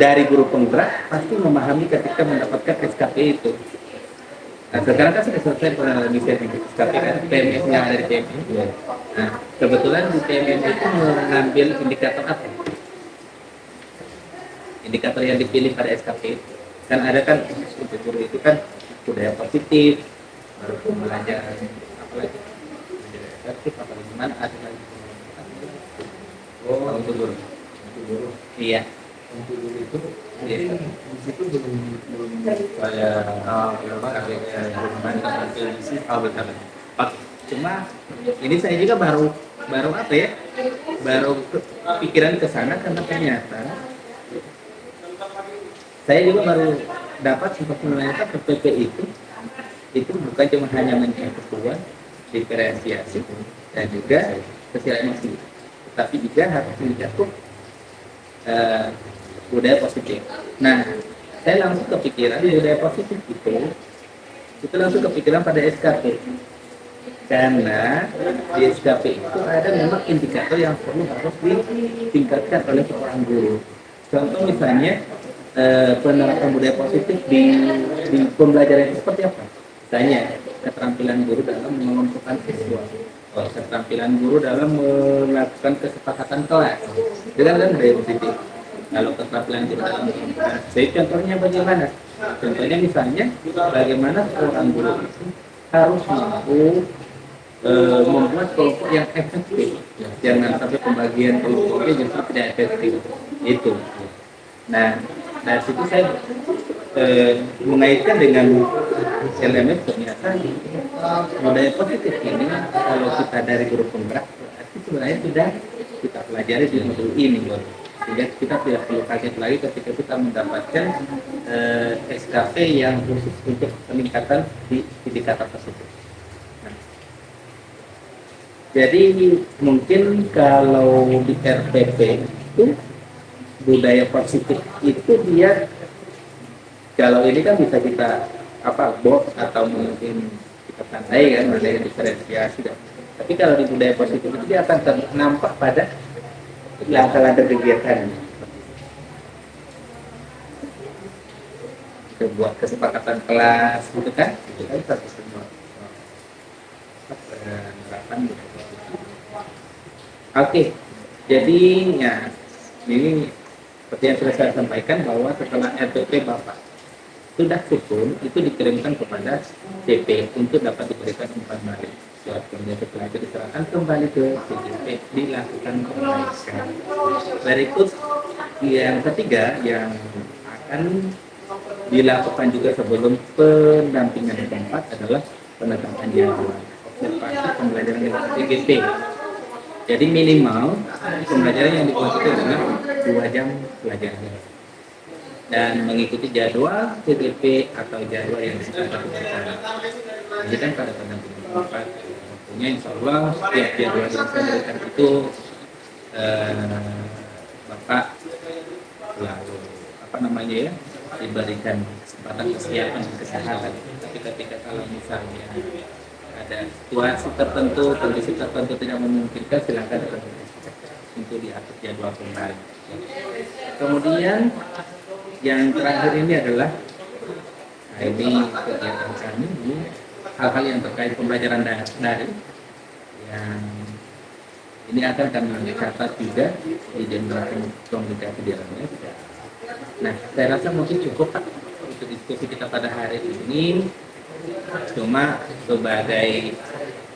S1: dari guru penggerak pasti memahami ketika mendapatkan SKP itu. Nah, sekarang kan sudah selesai penelitian SKP kan, PMS yang ada di PMS. Nah, kebetulan di PMS itu mengambil indikator apa? Indikator yang dipilih pada SKP kan ada kan untuk guru itu kan budaya positif, baru pembelajaran apalagi efektif apa gimana ada lagi. Oh, untuk guru. Iya. Untuk guru itu di situ belum saya cuma ini saya juga baru apa ya? Baru pikiran ke sana karena ternyata saya juga baru dapat untuk menanyakan RPP itu bukan cuma hanya mencakup diferensiasi dan juga sosial emosi, tetapi juga harus mencakup budaya positif. Nah, saya langsung kepikiran budaya positif itu langsung kepikiran pada SKP, karena di SKP itu ada memang indikator yang harus ditingkatkan oleh seorang guru. Contoh misalnya penerapan budaya positif di pembelajaran itu seperti apa? Misalnya keterampilan guru dalam mengumpulkan siswa, keterampilan guru dalam melakukan kesepakatan kelas, itu kan budaya positif. Kalau keterampilan guru dalam mengumpulkan, jadi contohnya bagaimana? Contohnya misalnya bagaimana seorang guru itu harus mampu membuat kelompok yang efektif, jangan sampai pembagian kelompoknya justru tidak efektif. Itu. Nah, dari situ saya mengaitkan dengan LMS, ternyata budaya positif ini kalau kita dari guru penggerak berarti sebenarnya sudah kita pelajari di modul ini, sehingga kita tidak perlu kaget lagi ketika kita mendapatkan SKP yang khusus untuk peningkatan di indikator tersebut. Nah, jadi mungkin kalau di RPP itu budaya positif itu dia, kalau ini kan bisa kita box atau mungkin kita tertandai kan ada diferensiasi kan. Tapi kalau di budaya positif itu dia akan nampak pada langkah-langkah kegiatan, buat kesepakatan kelas gitu kan, itu kan satu semua penerapan budaya positif. Oke, jadi ya ini seperti yang sudah saya sampaikan bahwa setelah RPP Bapak sudah susun itu dikirimkan kepada CP untuk dapat diberikan umpan balik. Kemudian setelah itu diserahkan kembali ke CP, dilakukan perbaikan. Berikut yang ketiga yang akan dilakukan juga sebelum pendampingan yang keempat adalah penetapan jadwal observasi pembelajaran dengan CGP. Jadi minimal pembelajaran yang diikuti adalah 2 jam pelajaran dan mengikuti jadwal CGP atau jadwal yang disediakan. Ini kan pada pendampingan keempat. Tentunya insya Allah setiap jadwal yang saya berikan itu Bapak selalu diberikan kesempatan kesiapan dan kesehatan. Tapi ketika kalau misalnya ada situasi tertentu, kondisi tertentu tidak memungkinkan, silakan untuk diatur jadwal kembali. Kemudian yang terakhir ini adalah ini kegiatan kami ini hal-hal yang terkait pembelajaran daring yang ini akan kami catat juga di jadwal komunikasi di dalamnya. Nah, saya rasa mungkin cukup Pak untuk diskusi kita pada hari ini. Cuma sebagai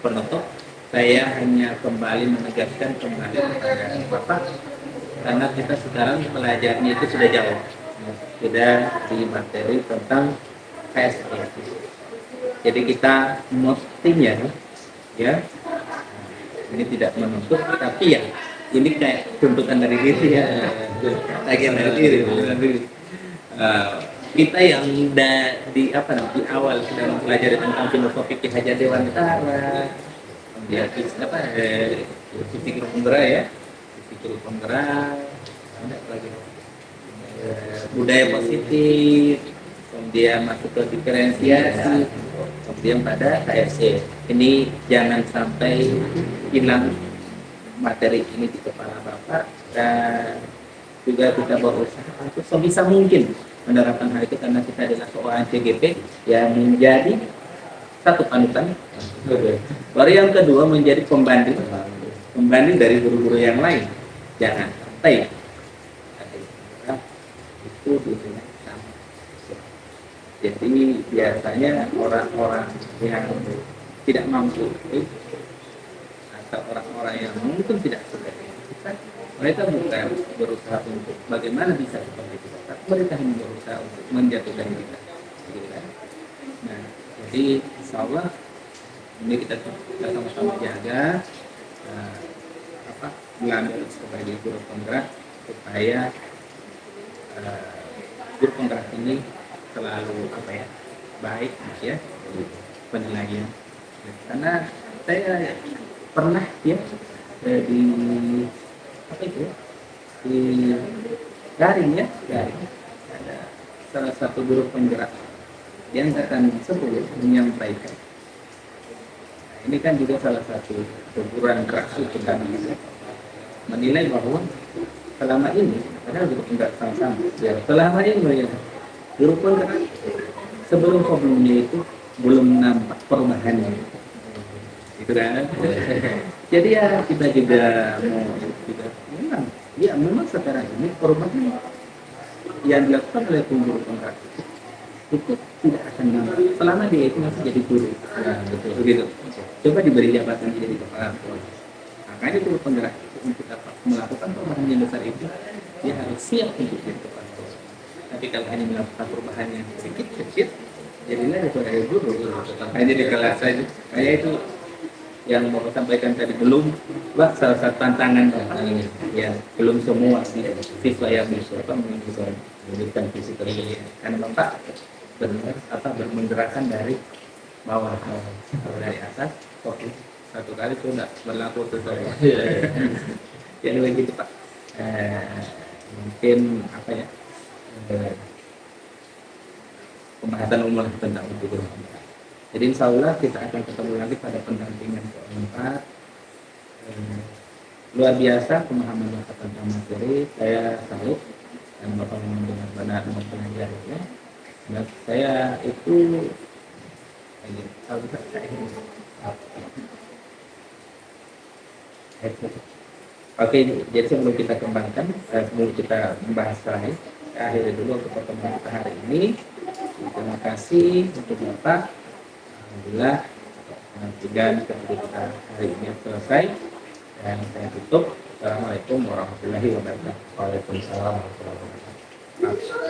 S1: penutup, saya hanya kembali menegaskan kembali kepada Bapak karena kita sekarang belajarnya itu sudah jauh, sudah di materi tentang KSE. Jadi kita mestinya ya ini tidak menuntut, tapi ya ini kayak tuntutan dari diri ya, bagian dari diri. Kita yang di awal sudah mempelajari tentang filosofi Ki Hajar Dewantara, kemudian fikir penggerak ya, fikir penggerak, budaya positif, kemudian masuk ke diferensiasi, kemudian pada KSE. Ini jangan sampai hilang materi ini di kepala Bapak, dan juga kita berusaha untuk sebisa mungkin menerapkan hal itu karena kita adalah seorang CGP yang menjadi satu panutan. Baru yang kedua menjadi pembanding dari guru-guru yang lain. Jangan sampai itu dunia sama. Jadi biasanya orang-orang yang tidak mampu atau orang-orang yang mungkin tidak suka kita, mereka bukan berusaha untuk bagaimana bisa seperti kita, tapi mereka hanya berusaha untuk menjatuhkan kita. Nah, jadi insya Allah ini kita sama-sama jaga mengambil sebagai guru penggerak supaya guru penggerak ini selalu baik ya penilaian. Karena saya pernah ya di di daring ada salah satu guru penggerak yang akan sebut menyampaikan. Nah, ini kan juga salah satu teguran keras untuk kami menilai bahwa selama ini padahal guru penggerak sama-sama ya, selama ini guru penggerak sebelumnya itu belum nampak perubahannya itu kan. Jadi ya kita juga memang sekarang ini perubahan yang dilakukan oleh guru penggerak itu tidak akan nampak selama dia itu masih jadi guru. Nah, betul begitu. Coba diberi jabatan jadi kepala sekolah. Makanya guru penggerak itu untuk dapat melakukan perubahan yang besar itu dia harus siap untuk jadi kepala sekolah. Tapi kalau hanya melakukan perubahan yang sedikit, jadilah sebagai guru hanya di kelas saja. Kayak itu yang mau sampaikan tadi belum salah satu tantangan ya belum semua siswa yang bisa memberikan visi tersebut karena Bapak benar menggerakkan dari bawah dari atas satu kali itu tidak berlaku sesuai yang begitu Pak. Mungkin pembahasan umum tentang itu. Jadi insya Allah kita akan ketemu lagi pada pendampingan keempat. Luar biasa pemahaman Bapak tentang materi, saya salut dan Bapak memang benar-benar mempelajarinya. Dan saya itu Oke, jadi sebelum kita kembangkan, sebelum kita membahas lain, saya akhiri dulu untuk pertemuan kita hari ini. Terima kasih untuk Bapak. Alhamdulillah, dan ketika kita hari ini selesai, dan saya tutup. Assalamualaikum warahmatullahi wabarakatuh.
S2: Waalaikumsalam warahmatullahi wabarakatuh.